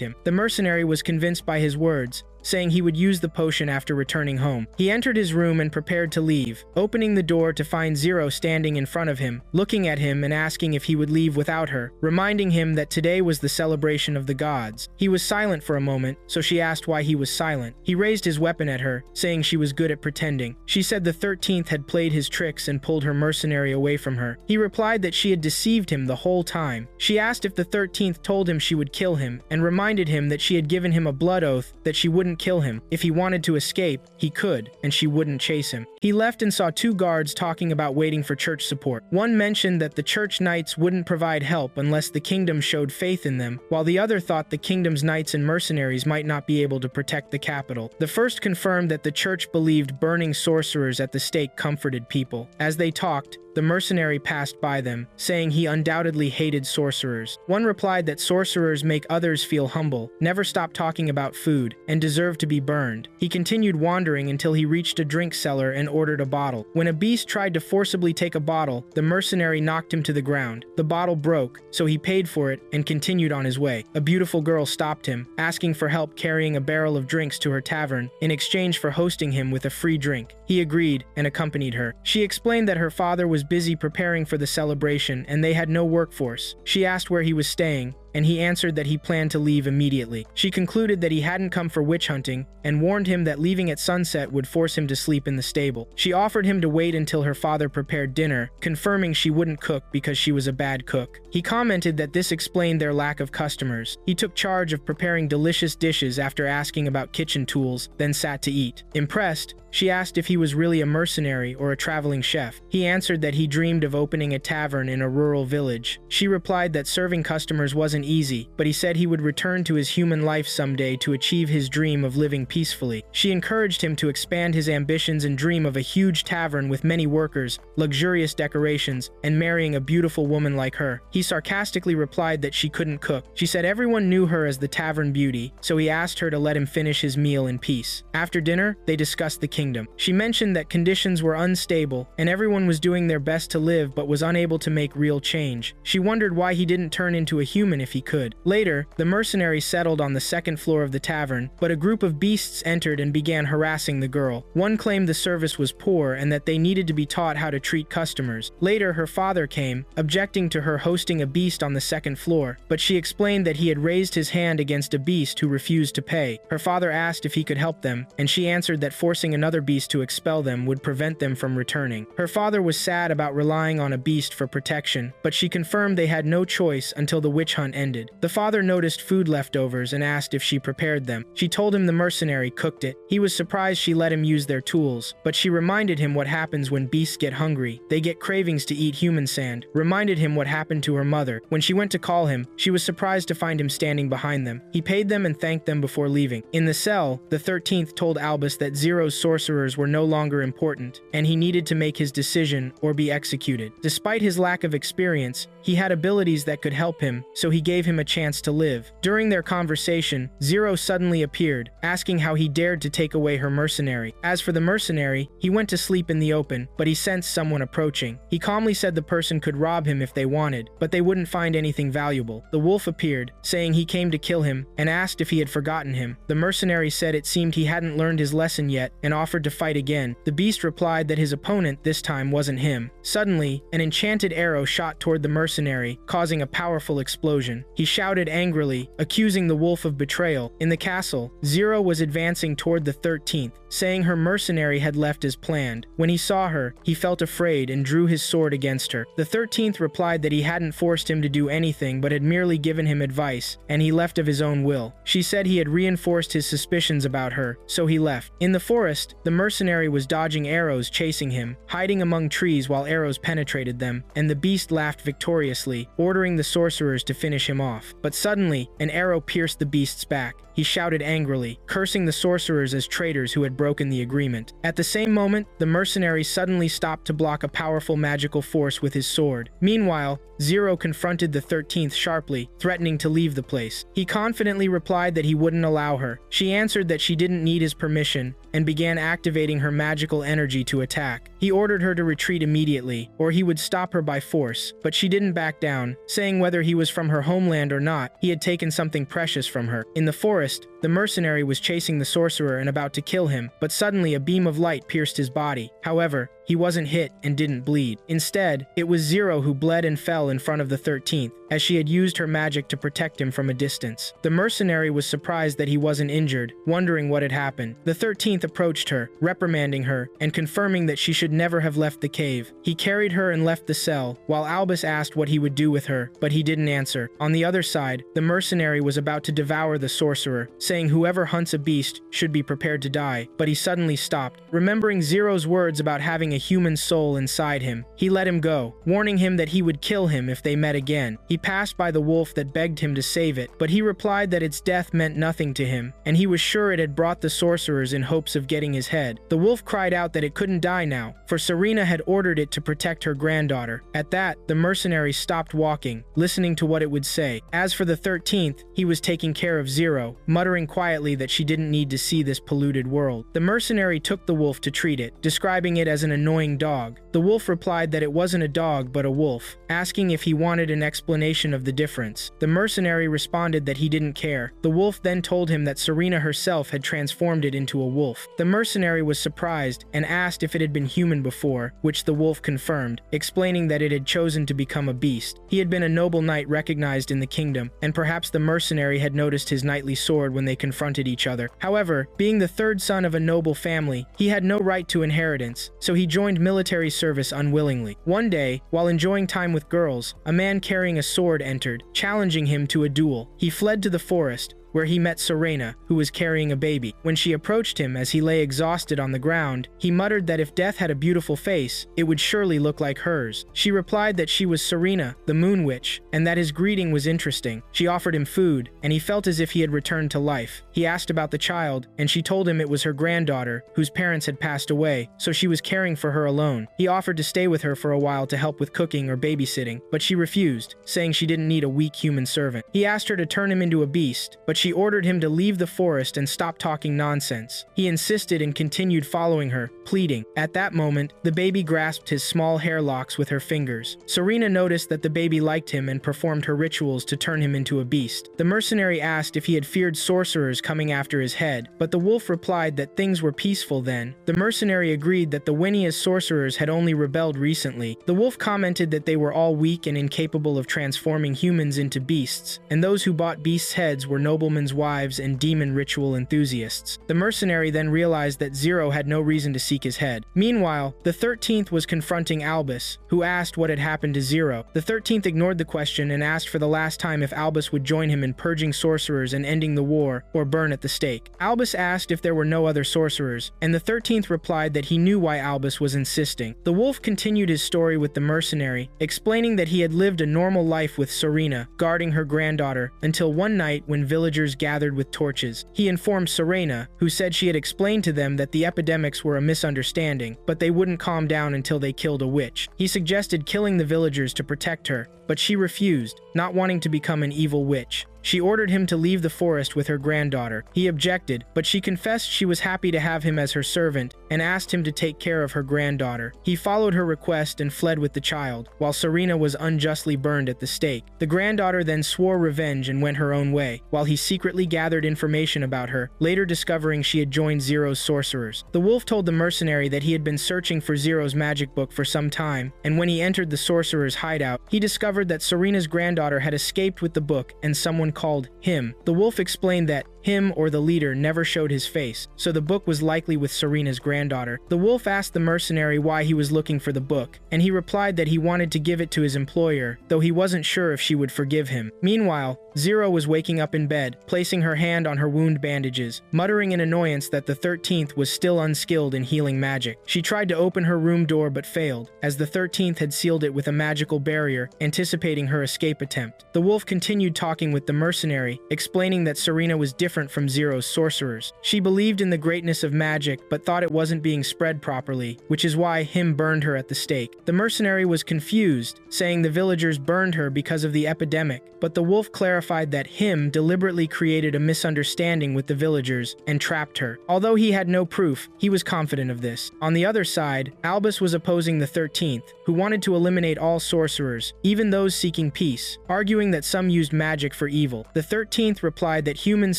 him. The mercenary was convinced by his words, saying he would use the potion after returning home. He entered his room and prepared to leave, opening the door to find Zero standing in front of him, looking at him and asking if he would leave without her, reminding him that today was the celebration of the gods. He was silent for a moment, so she asked why he was silent. He raised his weapon at her, saying she was good at pretending. She said the 13th had played his tricks and pulled her mercenary away from her. He replied that she had deceived him the whole time. She asked if the 13th told him she would kill him, and reminded him that she had given him a blood oath that she wouldn't kill him. If he wanted to escape, he could, and she wouldn't chase him. He left and saw two guards talking about waiting for church support. One mentioned that the church knights wouldn't provide help unless the kingdom showed faith in them, while the other thought the kingdom's knights and mercenaries might not be able to protect the capital. The first confirmed that the church believed burning sorcerers at the stake comforted people. As they talked, the mercenary passed by them, saying he undoubtedly hated sorcerers. One replied that sorcerers make others feel humble, never stop talking about food, and deserve to be burned. He continued wandering until he reached a drink cellar and ordered a bottle. When a beast tried to forcibly take a bottle, the mercenary knocked him to the ground. The bottle broke, so he paid for it and continued on his way. A beautiful girl stopped him, asking for help carrying a barrel of drinks to her tavern in exchange for hosting him with a free drink. He agreed and accompanied her. She explained that her father was busy preparing for the celebration and they had no workforce. She asked where he was staying, and he answered that he planned to leave immediately. She concluded that he hadn't come for witch hunting and warned him that leaving at sunset would force him to sleep in the stable. She offered him to wait until her father prepared dinner, confirming she wouldn't cook because she was a bad cook. He commented that this explained their lack of customers. He took charge of preparing delicious dishes after asking about kitchen tools, then sat to eat. Impressed, she asked if he was really a mercenary or a traveling chef. He answered that he dreamed of opening a tavern in a rural village. She replied that serving customers wasn't easy, but he said he would return to his human life someday to achieve his dream of living peacefully. She encouraged him to expand his ambitions and dream of a huge tavern with many workers, luxurious decorations, and marrying a beautiful woman like her. He sarcastically replied that she couldn't cook. She said everyone knew her as the tavern beauty, so he asked her to let him finish his meal in peace. After dinner, they discussed the kingdom. She mentioned that conditions were unstable and everyone was doing their best to live but was unable to make real change. She wondered why he didn't turn into a human if he could. Later, the mercenary settled on the second floor of the tavern, but a group of beasts entered and began harassing the girl. One claimed the service was poor and that they needed to be taught how to treat customers. Later, her father came, objecting to her hosting a beast on the second floor, but she explained that he had raised his hand against a beast who refused to pay. Her father asked if he could help them, and she answered that forcing another beast to expel them would prevent them from returning. Her father was sad about relying on a beast for protection, but she confirmed they had no choice until the witch hunt ended. The father noticed food leftovers and asked if she prepared them. She told him the mercenary cooked it. He was surprised she let him use their tools, but she reminded him what happens when beasts get hungry. They get cravings to eat human sand. Reminded him what happened to her mother. When she went to call him, she was surprised to find him standing behind them. He paid them and thanked them before leaving. In the cell, the 13th told Albus that Zero's sorcerers were no longer important, and he needed to make his decision or be executed. Despite his lack of experience, he had abilities that could help him, so he gave him a chance to live. During their conversation, Zero suddenly appeared, asking how he dared to take away her mercenary. As for the mercenary, he went to sleep in the open, but he sensed someone approaching. He calmly said the person could rob him if they wanted, but they wouldn't find anything valuable. The wolf appeared, saying he came to kill him, and asked if he had forgotten him. The mercenary said it seemed he hadn't learned his lesson yet, and offered to fight again. The beast replied that his opponent this time wasn't him. Suddenly, an enchanted arrow shot toward the mercenary, causing a powerful explosion. He shouted angrily, accusing the wolf of betrayal. In the castle, Zero was advancing toward the 13th, saying her mercenary had left as planned. When he saw her, he felt afraid and drew his sword against her. The 13th replied that he hadn't forced him to do anything but had merely given him advice, and he left of his own will. She said he had reinforced his suspicions about her, so he left. In the forest, the mercenary was dodging arrows chasing him, hiding among trees while arrows penetrated them, and the beast laughed victoriously, ordering the sorcerers to finish him off. But suddenly, an arrow pierced the beast's back. He shouted angrily, cursing the sorcerers as traitors who had broken the agreement. At the same moment, the mercenary suddenly stopped to block a powerful magical force with his sword. Meanwhile, Zero confronted the 13th sharply, threatening to leave the place. He confidently replied that he wouldn't allow her. She answered that she didn't need his permission, and began activating her magical energy to attack. He ordered her to retreat immediately, or he would stop her by force, but she didn't back down, saying whether he was from her homeland or not, he had taken something precious from her. In the forest, the mercenary was chasing the sorcerer and about to kill him, but suddenly a beam of light pierced his body. However, he wasn't hit and didn't bleed. Instead, it was Zero who bled and fell in front of the 13th, as she had used her magic to protect him from a distance. The mercenary was surprised that he wasn't injured, wondering what had happened. The 13th approached her, reprimanding her, and confirming that she should never have left the cave. He carried her and left the cell, while Albus asked what he would do with her, but he didn't answer. On the other side, the mercenary was about to devour the sorcerer, saying whoever hunts a beast should be prepared to die, but he suddenly stopped. Remembering Zero's words about having a human soul inside him, he let him go, warning him that he would kill him if they met again. He passed by the wolf that begged him to save it, but he replied that its death meant nothing to him, and he was sure it had brought the sorcerers in hopes of getting his head. The wolf cried out that it couldn't die now, for Serena had ordered it to protect her granddaughter. At that, the mercenary stopped walking, listening to what it would say. As for the 13th, he was taking care of Zero, muttering quietly that she didn't need to see this polluted world. The mercenary took the wolf to treat it, describing it as an annoying dog. The wolf replied that it wasn't a dog but a wolf, asking if he wanted an explanation of the difference. The mercenary responded that he didn't care. The wolf then told him that Serena herself had transformed it into a wolf. The mercenary was surprised and asked if it had been human before, which the wolf confirmed, explaining that it had chosen to become a beast. He had been a noble knight recognized in the kingdom, and perhaps the mercenary had noticed his knightly sword when they confronted each other. However, being the third son of a noble family, he had no right to inheritance, so he joined military service unwillingly. One day, while enjoying time with girls, a man carrying a sword entered, challenging him to a duel. He fled to the forest, where he met Serena, who was carrying a baby. When she approached him as he lay exhausted on the ground, he muttered that if death had a beautiful face, it would surely look like hers. She replied that she was Serena, the Moon Witch, and that his greeting was interesting. She offered him food, and he felt as if he had returned to life. He asked about the child, and she told him it was her granddaughter, whose parents had passed away, so she was caring for her alone. He offered to stay with her for a while to help with cooking or babysitting, but she refused, saying she didn't need a weak human servant. He asked her to turn him into a beast, but she ordered him to leave the forest and stop talking nonsense. He insisted and continued following her, pleading. At that moment, the baby grasped his small hair locks with her fingers. Serena noticed that the baby liked him and performed her rituals to turn him into a beast. The mercenary asked if he had feared sorcerers coming after his head, but the wolf replied that things were peaceful then. The mercenary agreed that the Winnia's sorcerers had only rebelled recently. The wolf commented that they were all weak and incapable of transforming humans into beasts, and those who bought beasts' heads were noblemen's wives and demon ritual enthusiasts. The mercenary then realized that Zero had no reason to seek his head. Meanwhile, the 13th was confronting Albus, who asked what had happened to Zero. The 13th ignored the question and asked for the last time if Albus would join him in purging sorcerers and ending the war, or burn at the stake. Albus asked if there were no other sorcerers, and the 13th replied that he knew why Albus was insisting. The wolf continued his story with the mercenary, explaining that he had lived a normal life with Serena, guarding her granddaughter, until one night when villagers gathered with torches. He informed Serena, who said she had explained to them that the epidemics were a misunderstanding, but they wouldn't calm down until they killed a witch. He suggested killing the villagers to protect her, but she refused, not wanting to become an evil witch. She ordered him to leave the forest with her granddaughter. He objected, but she confessed she was happy to have him as her servant and asked him to take care of her granddaughter. He followed her request and fled with the child, while Serena was unjustly burned at the stake. The granddaughter then swore revenge and went her own way, while he secretly gathered information about her, later discovering she had joined Zero's sorcerers. The wolf told the mercenary that he had been searching for Zero's magic book for some time, and when he entered the sorcerer's hideout, he discovered that Serena's granddaughter had escaped with the book and someone called him. The wolf explained that him or the leader never showed his face, so the book was likely with Serena's granddaughter. The wolf asked the mercenary why he was looking for the book, and he replied that he wanted to give it to his employer, though he wasn't sure if she would forgive him. Meanwhile, Zero was waking up in bed, placing her hand on her wound bandages, muttering in annoyance that the 13th was still unskilled in healing magic. She tried to open her room door but failed, as the 13th had sealed it with a magical barrier, anticipating her escape attempt. The wolf continued talking with the mercenary, explaining that Serena was different from Zero's sorcerers. She believed in the greatness of magic but thought it wasn't being spread properly, which is why him burned her at the stake. The mercenary was confused, saying the villagers burned her because of the epidemic, but the wolf clarified that him deliberately created a misunderstanding with the villagers and trapped her. Although he had no proof, he was confident of this. On the other side, Albus was opposing the 13th, who wanted to eliminate all sorcerers, even those seeking peace, arguing that some used magic for evil. The 13th replied that humans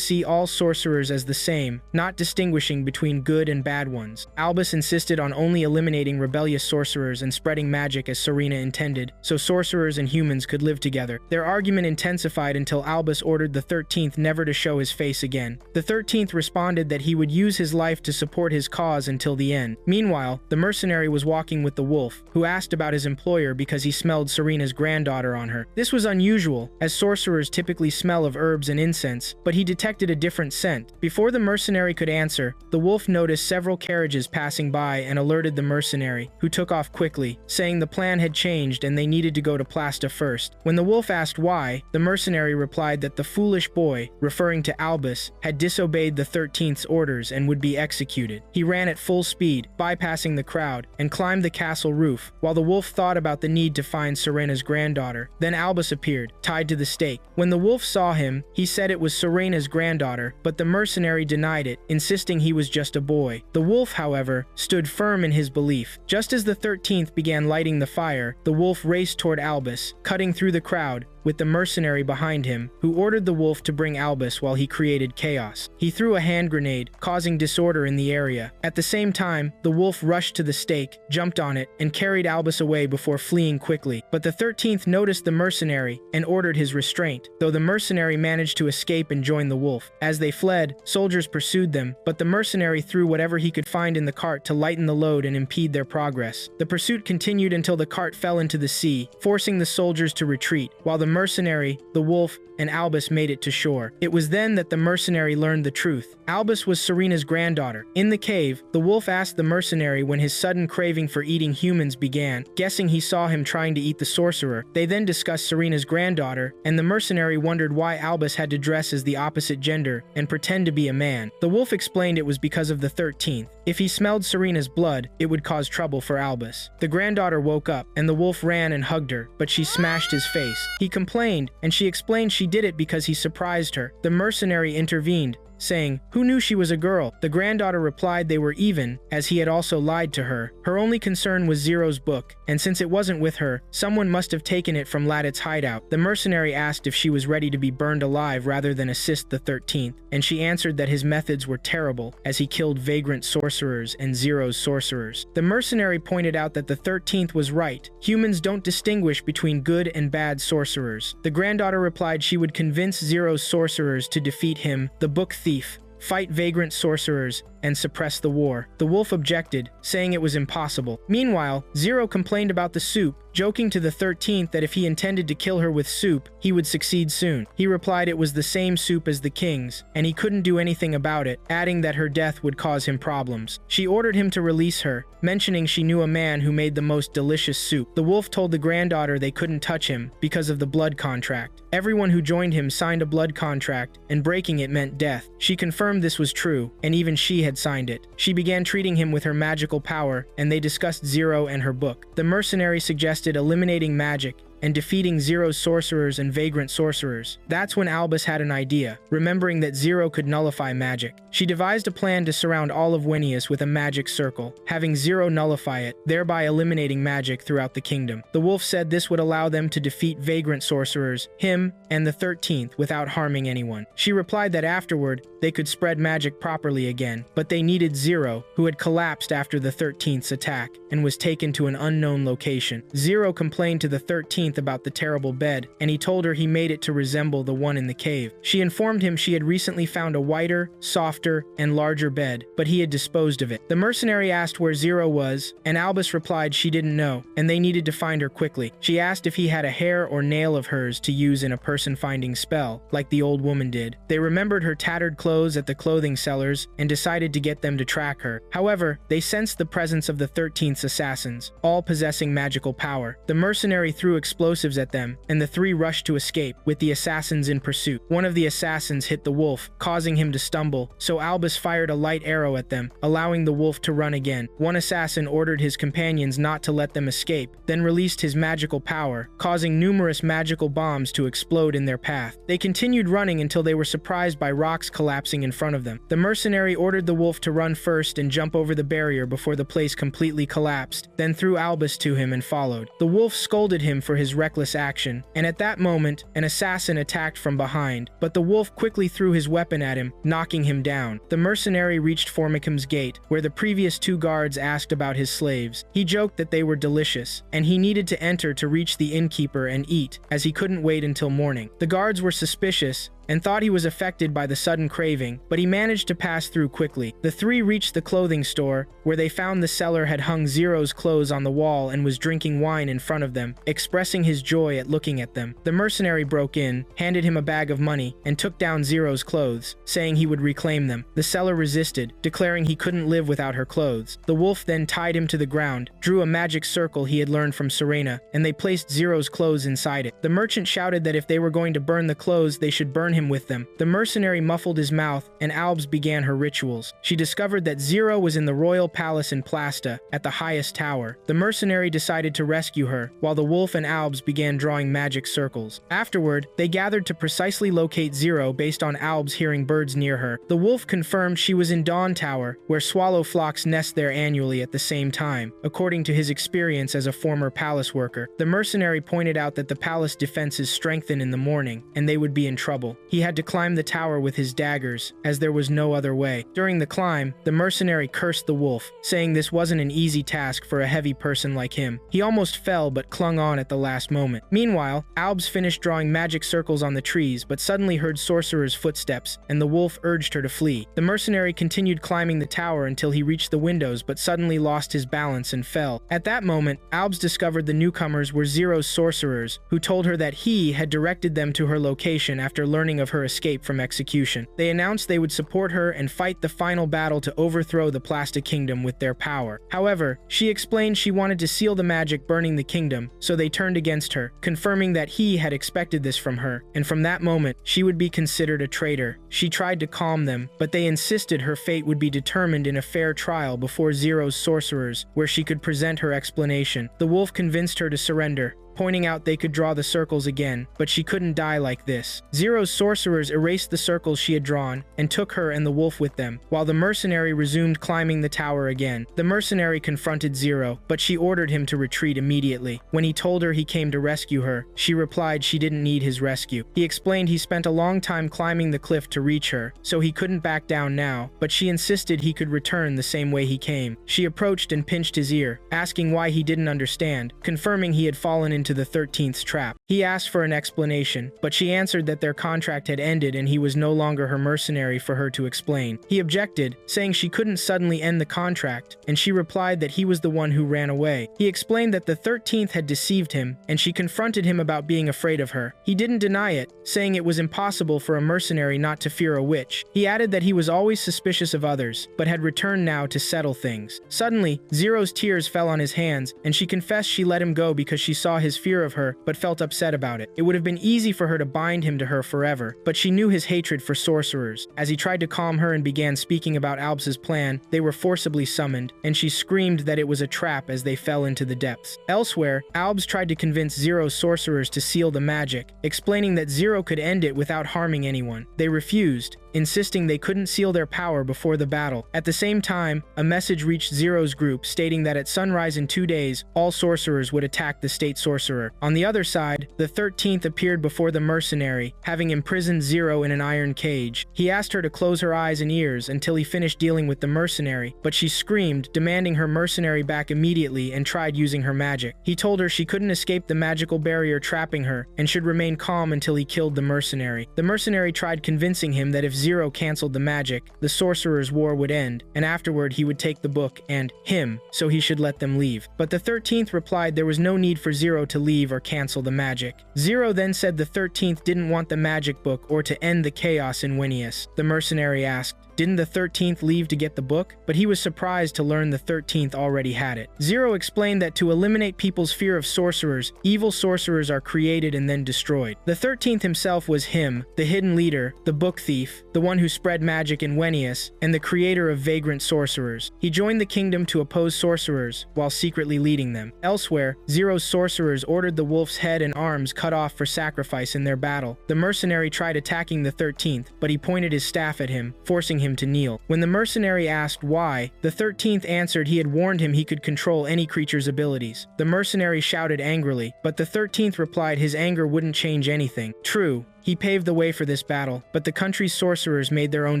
see all sorcerers as the same, not distinguishing between good and bad ones. Albus insisted on only eliminating rebellious sorcerers and spreading magic as Serena intended, so sorcerers and humans could live together. Their argument intensified until Albus ordered the 13th never to show his face again. The 13th responded that he would use his life to support his cause until the end. Meanwhile, the mercenary was walking with the wolf, who asked about his employer because he smelled Serena's granddaughter on her. This was unusual, as sorcerers typically smell of herbs and incense, but he detected a different scent. Before the mercenary could answer, the wolf noticed several carriages passing by and alerted the mercenary, who took off quickly, saying the plan had changed and they needed to go to Plasta first. When the wolf asked why, the mercenary replied that the foolish boy, referring to Albus, had disobeyed the 13th's orders and would be executed. He ran at full speed, bypassing the crowd, and climbed the castle roof, while the wolf thought about the need to find Serena's granddaughter. Then Albus appeared, tied to the stake. When the wolf saw him, he said it was Serena's granddaughter granddaughter, but the mercenary denied it, insisting he was just a boy. The wolf, however, stood firm in his belief. Just as the 13th began lighting the fire, the wolf raced toward Albus, cutting through the crowd, with the mercenary behind him, who ordered the wolf to bring Albus while he created chaos. He threw a hand grenade, causing disorder in the area. At the same time, the wolf rushed to the stake, jumped on it, and carried Albus away before fleeing quickly. But the 13th noticed the mercenary and ordered his restraint, though the mercenary managed to escape and join the wolf. As they fled, soldiers pursued them, but the mercenary threw whatever he could find in the cart to lighten the load and impede their progress. The pursuit continued until the cart fell into the sea, forcing the soldiers to retreat, while the mercenary, the wolf, and Albus made it to shore. It was then that the mercenary learned the truth. Albus was Serena's granddaughter. In the cave, the wolf asked the mercenary when his sudden craving for eating humans began, guessing he saw him trying to eat the sorcerer. They then discussed Serena's granddaughter, and the mercenary wondered why Albus had to dress as the opposite gender and pretend to be a man. The wolf explained it was because of the 13th. If he smelled Serena's blood, it would cause trouble for Albus. The granddaughter woke up, and the wolf ran and hugged her, but she smashed his face. He complained, and she explained she did it because he surprised her. The mercenary intervened, saying, "Who knew she was a girl?" The granddaughter replied they were even, as he had also lied to her. Her only concern was Zero's book, and since it wasn't with her, someone must have taken it from Ladit's hideout. The mercenary asked if she was ready to be burned alive rather than assist the 13th, and she answered that his methods were terrible, as he killed vagrant sorcerers and Zero's sorcerers. The mercenary pointed out that the 13th was right. Humans don't distinguish between good and bad sorcerers. The granddaughter replied she would convince Zero's sorcerers to defeat him, the book thief, fight vagrant sorcerers, and suppress the war. The wolf objected, saying it was impossible. Meanwhile, Zero complained about the soup, joking to the 13th that if he intended to kill her with soup, he would succeed soon. He replied it was the same soup as the king's, and he couldn't do anything about it, adding that her death would cause him problems. She ordered him to release her, mentioning she knew a man who made the most delicious soup. The wolf told the granddaughter they couldn't touch him because of the blood contract. Everyone who joined him signed a blood contract, and breaking it meant death. She confirmed this was true, and even she had signed it. She began treating him with her magical power, and they discussed Zero and her book. The mercenary suggested eliminating magic and defeating Zero's sorcerers and vagrant sorcerers. That's when Albus had an idea, remembering that Zero could nullify magic. She devised a plan to surround all of Wenius with a magic circle, having Zero nullify it, thereby eliminating magic throughout the kingdom. The wolf said this would allow them to defeat vagrant sorcerers, him, and the 13th without harming anyone. She replied that afterward, they could spread magic properly again, but they needed Zero, who had collapsed after the 13th's attack, and was taken to an unknown location. Zero complained to the 13th about the terrible bed, and he told her he made it to resemble the one in the cave. She informed him she had recently found a whiter, softer, and larger bed, but he had disposed of it. The mercenary asked where Zero was, and Albus replied she didn't know, and they needed to find her quickly. She asked if he had a hair or nail of hers to use in a person-finding spell, like the old woman did. They remembered her tattered clothes at the clothing sellers, and decided to get them to track her. However, they sensed the presence of the 13th's assassins, all possessing magical power. The mercenary threw explosives at them, and the three rushed to escape, with the assassins in pursuit. One of the assassins hit the wolf, causing him to stumble, so Albus fired a light arrow at them, allowing the wolf to run again. One assassin ordered his companions not to let them escape, then released his magical power, causing numerous magical bombs to explode in their path. They continued running until they were surprised by rocks collapsing in front of them. The mercenary ordered the wolf to run first and jump over the barrier before the place completely collapsed, then threw Albus to him and followed. The wolf scolded him for his reckless action, and at that moment, an assassin attacked from behind, but the wolf quickly threw his weapon at him, knocking him down. The mercenary reached Formicum's gate, where the previous two guards asked about his slaves. He joked that they were delicious, and he needed to enter to reach the innkeeper and eat, as he couldn't wait until morning. The guards were suspicious, and thought he was affected by the sudden craving, but he managed to pass through quickly. The three reached the clothing store, where they found the seller had hung Zero's clothes on the wall and was drinking wine in front of them, expressing his joy at looking at them. The mercenary broke in, handed him a bag of money, and took down Zero's clothes, saying he would reclaim them. The seller resisted, declaring he couldn't live without her clothes. The wolf then tied him to the ground, drew a magic circle he had learned from Serena, and they placed Zero's clothes inside it. The merchant shouted that if they were going to burn the clothes, they should burn him him with them. The mercenary muffled his mouth, and Albs began her rituals. She discovered that Zero was in the royal palace in Plasta, at the highest tower. The mercenary decided to rescue her, while the wolf and Albs began drawing magic circles. Afterward, they gathered to precisely locate Zero based on Albs hearing birds near her. The wolf confirmed she was in Dawn Tower, where swallow flocks nest there annually at the same time, according to his experience as a former palace worker. The mercenary pointed out that the palace defenses strengthen in the morning, and they would be in trouble. He had to climb the tower with his daggers, as there was no other way. During the climb, the mercenary cursed the wolf, saying this wasn't an easy task for a heavy person like him. He almost fell but clung on at the last moment. Meanwhile, Albs finished drawing magic circles on the trees, but suddenly heard Sorcerer's footsteps, and the wolf urged her to flee. The mercenary continued climbing the tower until he reached the windows, but suddenly lost his balance and fell. At that moment, Albs discovered the newcomers were Zero's sorcerers, who told her that he had directed them to her location after learning of her escape from execution. They announced they would support her and fight the final battle to overthrow the Plasta Kingdom with their power. However, she explained she wanted to seal the magic burning the kingdom, so they turned against her, confirming that he had expected this from her, and from that moment, she would be considered a traitor. She tried to calm them, but they insisted her fate would be determined in a fair trial before Zero's sorcerers, where she could present her explanation. The wolf convinced her to surrender, pointing out they could draw the circles again, but she couldn't die like this. Zero's sorcerers erased the circles she had drawn and took her and the wolf with them, while the mercenary resumed climbing the tower again. The mercenary confronted Zero, but she ordered him to retreat immediately. When he told her he came to rescue her, she replied she didn't need his rescue. He explained he spent a long time climbing the cliff to reach her, so he couldn't back down now, but she insisted he could return the same way he came. She approached and pinched his ear, asking why he didn't understand, confirming he had fallen into the 13th trap. He asked for an explanation, but she answered that their contract had ended and he was no longer her mercenary for her to explain. He objected, saying she couldn't suddenly end the contract, and she replied that he was the one who ran away. He explained that the 13th had deceived him, and she confronted him about being afraid of her. He didn't deny it, saying it was impossible for a mercenary not to fear a witch. He added that he was always suspicious of others, but had returned now to settle things. Suddenly, Zero's tears fell on his hands, and she confessed she let him go because she saw his fear of her, but felt upset about it. It would have been easy for her to bind him to her forever, but she knew his hatred for sorcerers. As he tried to calm her and began speaking about Albs's plan, they were forcibly summoned, and she screamed that it was a trap as they fell into the depths. Elsewhere, Albs tried to convince Zero's sorcerers to seal the magic, explaining that Zero could end it without harming anyone. They refused, insisting they couldn't seal their power before the battle. At the same time, a message reached Zero's group stating that at sunrise in 2 days, all sorcerers would attack the state sorcerer. On the other side, the 13th appeared before the mercenary, having imprisoned Zero in an iron cage. He asked her to close her eyes and ears until he finished dealing with the mercenary, but she screamed, demanding her mercenary back immediately, and tried using her magic. He told her she couldn't escape the magical barrier trapping her, and should remain calm until he killed the mercenary. The mercenary tried convincing him that if Zero canceled the magic, the sorcerer's war would end, and afterward he would take the book and him, so he should let them leave. But the 13th replied there was no need for Zero to leave or cancel the magic. Zero then said the 13th didn't want the magic book or to end the chaos in Winius. The mercenary asked, didn't the 13th leave to get the book? But he was surprised to learn the 13th already had it. Zero explained that to eliminate people's fear of sorcerers, evil sorcerers are created and then destroyed. The 13th himself was him, the hidden leader, the book thief, the one who spread magic in Wenius, and the creator of vagrant sorcerers. He joined the kingdom to oppose sorcerers, while secretly leading them. Elsewhere, Zero's sorcerers ordered the wolf's head and arms cut off for sacrifice in their battle. The mercenary tried attacking the 13th, but he pointed his staff at him, forcing him to kneel. When the mercenary asked why, the 13th answered he had warned him he could control any creature's abilities. The mercenary shouted angrily, but the 13th replied his anger wouldn't change anything. True, he paved the way for this battle, but the country's sorcerers made their own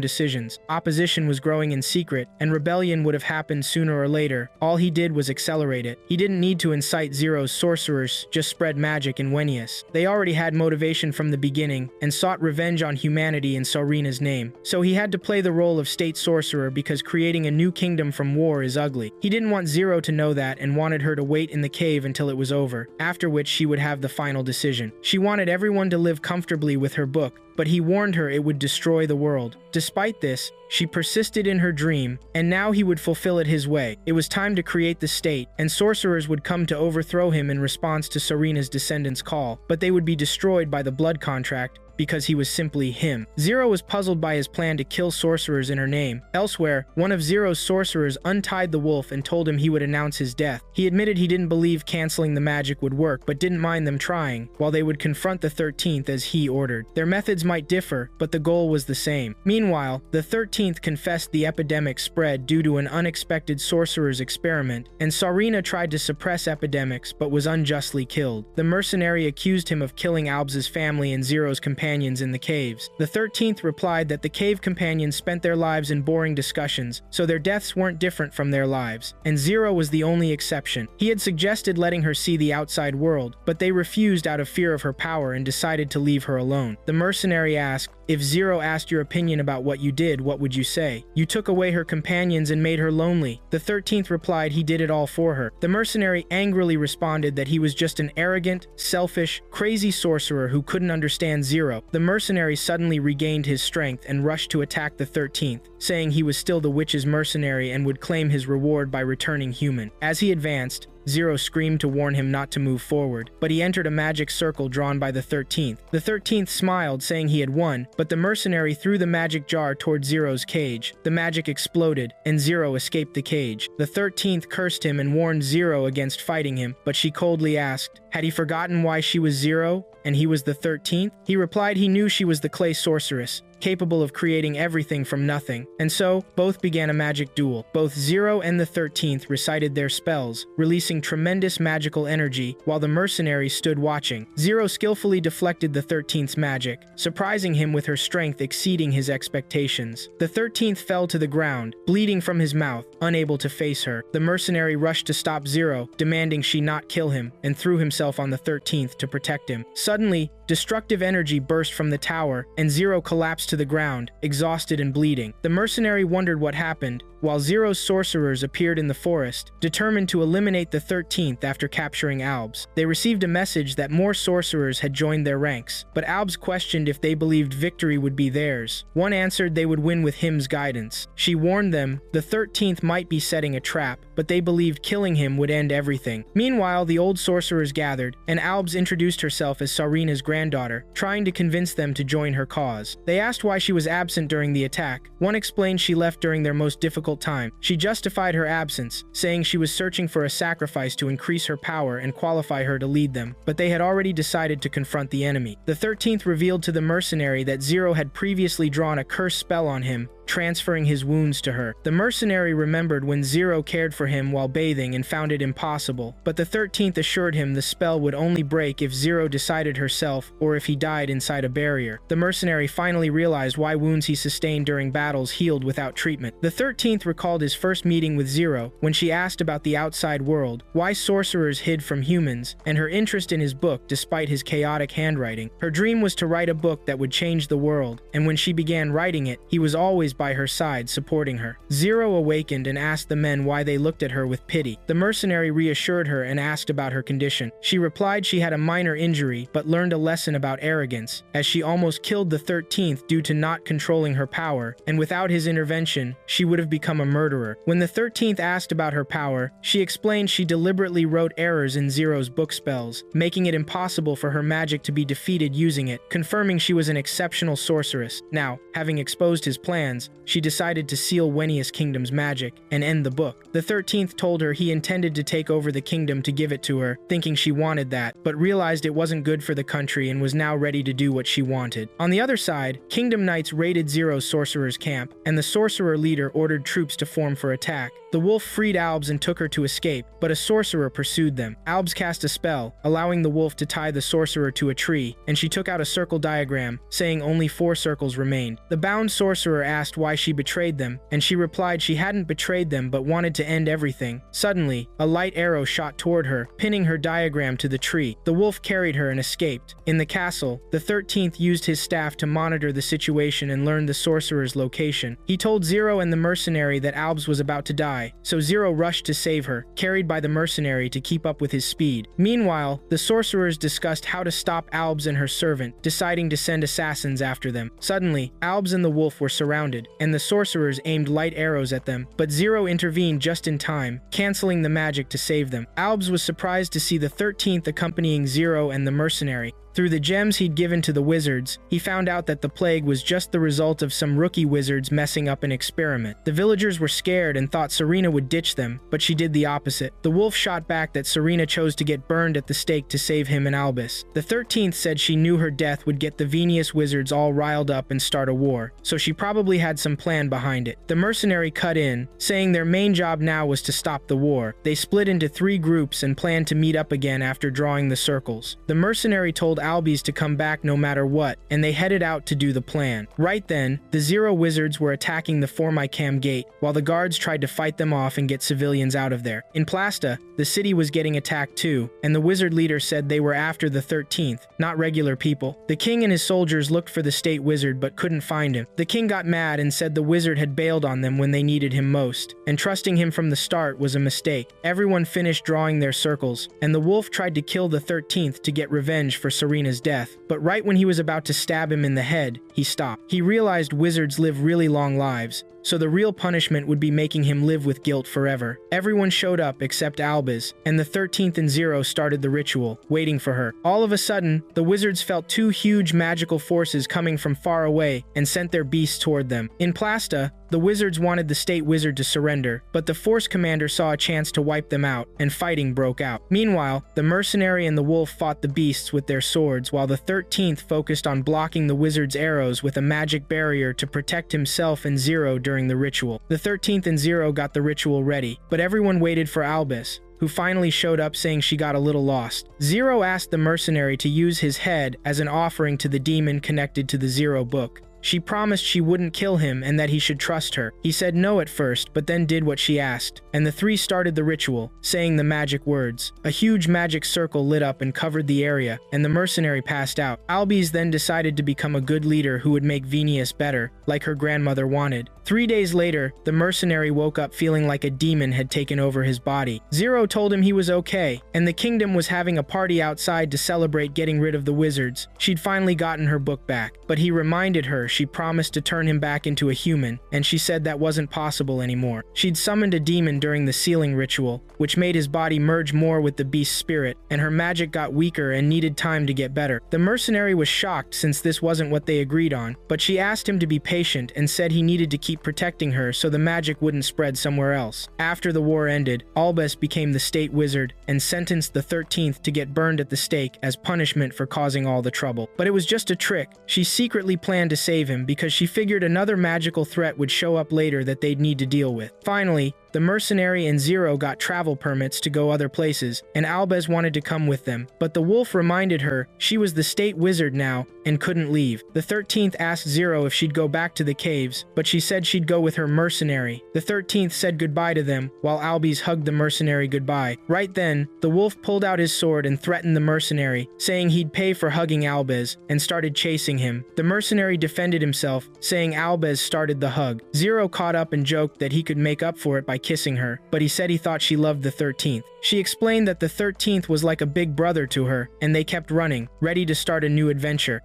decisions. Opposition was growing in secret, and rebellion would have happened sooner or later. All he did was accelerate it. He didn't need to incite Zero's sorcerers, just spread magic in Wenius. They already had motivation from the beginning, and sought revenge on humanity in Sarina's name. So he had to play the role of state sorcerer because creating a new kingdom from war is ugly. He didn't want Zero to know that and wanted her to wait in the cave until it was over, after which she would have the final decision. She wanted everyone to live comfortably with her book, but he warned her it would destroy the world. Despite this, she persisted in her dream, and now he would fulfill it his way. It was time to create the state, and sorcerers would come to overthrow him in response to Sarina's descendants' call, but they would be destroyed by the blood contract, because he was simply him. Zero was puzzled by his plan to kill sorcerers in her name. Elsewhere, one of Zero's sorcerers untied the wolf and told him he would announce his death. He admitted he didn't believe canceling the magic would work, but didn't mind them trying, while they would confront the 13th as he ordered. Their methods might differ, but the goal was the same. Meanwhile, the 13th confessed the epidemic spread due to an unexpected sorcerer's experiment, and Sarina tried to suppress epidemics but was unjustly killed. The mercenary accused him of killing Albs' family and Zero's companions in the caves. The 13th replied that the cave companions spent their lives in boring discussions, so their deaths weren't different from their lives, and Zero was the only exception. He had suggested letting her see the outside world, but they refused out of fear of her power and decided to leave her alone. The mercenary asked, "If Zero asked your opinion about what you did, what would you say? You took away her companions and made her lonely." The 13th replied he did it all for her. The mercenary angrily responded that he was just an arrogant, selfish, crazy sorcerer who couldn't understand Zero. The mercenary suddenly regained his strength and rushed to attack the 13th, saying he was still the witch's mercenary and would claim his reward by returning human. As he advanced, Zero screamed to warn him not to move forward, but he entered a magic circle drawn by the 13th. The 13th smiled, saying he had won, but the mercenary threw the magic jar toward Zero's cage. The magic exploded, and Zero escaped the cage. The 13th cursed him and warned Zero against fighting him, but she coldly asked, had he forgotten why she was Zero, and he was the 13th? He replied he knew she was the clay sorceress, capable of creating everything from nothing, and so, both began a magic duel. Both Zero and the 13th recited their spells, releasing tremendous magical energy, while the mercenary stood watching. Zero skillfully deflected the 13th's magic, surprising him with her strength exceeding his expectations. The 13th fell to the ground, bleeding from his mouth, unable to face her. The mercenary rushed to stop Zero, demanding she not kill him, and threw himself on the 13th to protect him. Suddenly, destructive energy burst from the tower, and Zero collapsed to the ground, exhausted and bleeding. The mercenary wondered what happened, while Zero's sorcerers appeared in the forest, determined to eliminate the 13th after capturing Albs. They received a message that more sorcerers had joined their ranks, but Albs questioned if they believed victory would be theirs. One answered they would win with him's guidance. She warned them the 13th might be setting a trap, but they believed killing him would end everything. Meanwhile, the old sorcerers gathered, and Albs introduced herself as Sarina's granddaughter, trying to convince them to join her cause. They asked why she was absent during the attack. One explained she left during their most difficult time. She justified her absence, saying she was searching for a sacrifice to increase her power and qualify her to lead them, but they had already decided to confront the enemy. The 13th revealed to the mercenary that Zero had previously drawn a curse spell on him, transferring his wounds to her. The mercenary remembered when Zero cared for him while bathing and found it impossible, but the 13th assured him the spell would only break if Zero decided herself or if he died inside a barrier. The mercenary finally realized why wounds he sustained during battles healed without treatment. The 13th recalled his first meeting with Zero when she asked about the outside world, why sorcerers hid from humans, and her interest in his book despite his chaotic handwriting. Her dream was to write a book that would change the world, and when she began writing it, he was always by her side, supporting her. Zero awakened and asked the men why they looked at her with pity. The mercenary reassured her and asked about her condition. She replied she had a minor injury, but learned a lesson about arrogance, as she almost killed the 13th due to not controlling her power, and without his intervention, she would have become a murderer. When the 13th asked about her power, she explained she deliberately wrote errors in Zero's book spells, making it impossible for her magic to be defeated using it, confirming she was an exceptional sorceress. Now, having exposed his plans, she decided to seal Wenius Kingdom's magic and end the book. The 13th told her he intended to take over the kingdom to give it to her, thinking she wanted that, but realized it wasn't good for the country and was now ready to do what she wanted. On the other side, Kingdom Knights raided Zero's sorcerer's camp, and the sorcerer leader ordered troops to form for attack. The wolf freed Albs and took her to escape, but a sorcerer pursued them. Albs cast a spell, allowing the wolf to tie the sorcerer to a tree, and she took out a circle diagram, saying only 4 circles remained. The bound sorcerer asked why she betrayed them, and she replied she hadn't betrayed them but wanted to end everything. Suddenly, a light arrow shot toward her, pinning her diagram to the tree. The wolf carried her and escaped. In the castle, the 13th used his staff to monitor the situation and learn the sorcerer's location. He told Zero and the mercenary that Albs was about to die, so Zero rushed to save her, carried by the mercenary to keep up with his speed. Meanwhile, the sorcerers discussed how to stop Albs and her servant, deciding to send assassins after them. Suddenly, Albs and the wolf were surrounded, and the sorcerers aimed light arrows at them, but Zero intervened just in time, canceling the magic to save them. Albs was surprised to see the 13th accompanying Zero and the mercenary. Through the gems he'd given to the wizards, he found out that the plague was just the result of some rookie wizards messing up an experiment. The villagers were scared and thought Serena would ditch them, but she did the opposite. The wolf shot back that Serena chose to get burned at the stake to save him and Albus. The 13th said she knew her death would get the Venius wizards all riled up and start a war, so she probably had some plan behind it. The mercenary cut in, saying their main job now was to stop the war. They split into 3 groups and planned to meet up again after drawing the circles. The mercenary told Albus to come back no matter what, and they headed out to do the plan. Right then, the Zero wizards were attacking the Formicam gate, while the guards tried to fight them off and get civilians out of there. In Plasta, the city was getting attacked too, and the wizard leader said they were after the 13th, not regular people. The king and his soldiers looked for the state wizard but couldn't find him. The king got mad and said the wizard had bailed on them when they needed him most, and trusting him from the start was a mistake. Everyone finished drawing their circles, and the wolf tried to kill the 13th to get revenge for Serena's death, but right when he was about to stab him in the head, he stopped. He realized wizards live really long lives, so the real punishment would be making him live with guilt forever. Everyone showed up except Albus, and the 13th and Zero started the ritual, waiting for her. All of a sudden, the wizards felt 2 huge magical forces coming from far away and sent their beasts toward them. In Plasta, the wizards wanted the state wizard to surrender, but the force commander saw a chance to wipe them out, and fighting broke out. Meanwhile, the mercenary and the wolf fought the beasts with their swords, while the 13th focused on blocking the wizard's arrows with a magic barrier to protect himself and Zero during the ritual. The 13th and Zero got the ritual ready, but everyone waited for Albus, who finally showed up saying she got a little lost. Zero asked the mercenary to use his head as an offering to the demon connected to the Zero book. She promised she wouldn't kill him and that he should trust her. He said no at first, but then did what she asked, and the 3 started the ritual, saying the magic words. A huge magic circle lit up and covered the area, and the mercenary passed out. Albus then decided to become a good leader who would make Venius better, like her grandmother wanted. 3 days later, the mercenary woke up feeling like a demon had taken over his body. Zero told him he was okay, and the kingdom was having a party outside to celebrate getting rid of the wizards. She'd finally gotten her book back, but he reminded her she promised to turn him back into a human, and she said that wasn't possible anymore. She'd summoned a demon during the sealing ritual, which made his body merge more with the beast's spirit, and her magic got weaker and needed time to get better. The mercenary was shocked since this wasn't what they agreed on, but she asked him to be patient and said he needed to keep protecting her so the magic wouldn't spread somewhere else. After the war ended, Albus became the state wizard and sentenced the 13th to get burned at the stake as punishment for causing all the trouble. But it was just a trick. She secretly planned to save him because she figured another magical threat would show up later that they'd need to deal with. Finally, the mercenary and Zero got travel permits to go other places, and Albus wanted to come with them, but the wolf reminded her she was the state wizard now and couldn't leave. The 13th asked Zero if she'd go back to the caves, but she said she'd go with her mercenary. The 13th said goodbye to them, while Albus hugged the mercenary goodbye. Right then, the wolf pulled out his sword and threatened the mercenary, saying he'd pay for hugging Albus, and started chasing him. The mercenary defended himself, saying Albus started the hug. Zero caught up and joked that he could make up for it by kissing her, but he said he thought she loved the 13th. She explained that the 13th was like a big brother to her, and they kept running, ready to start a new adventure.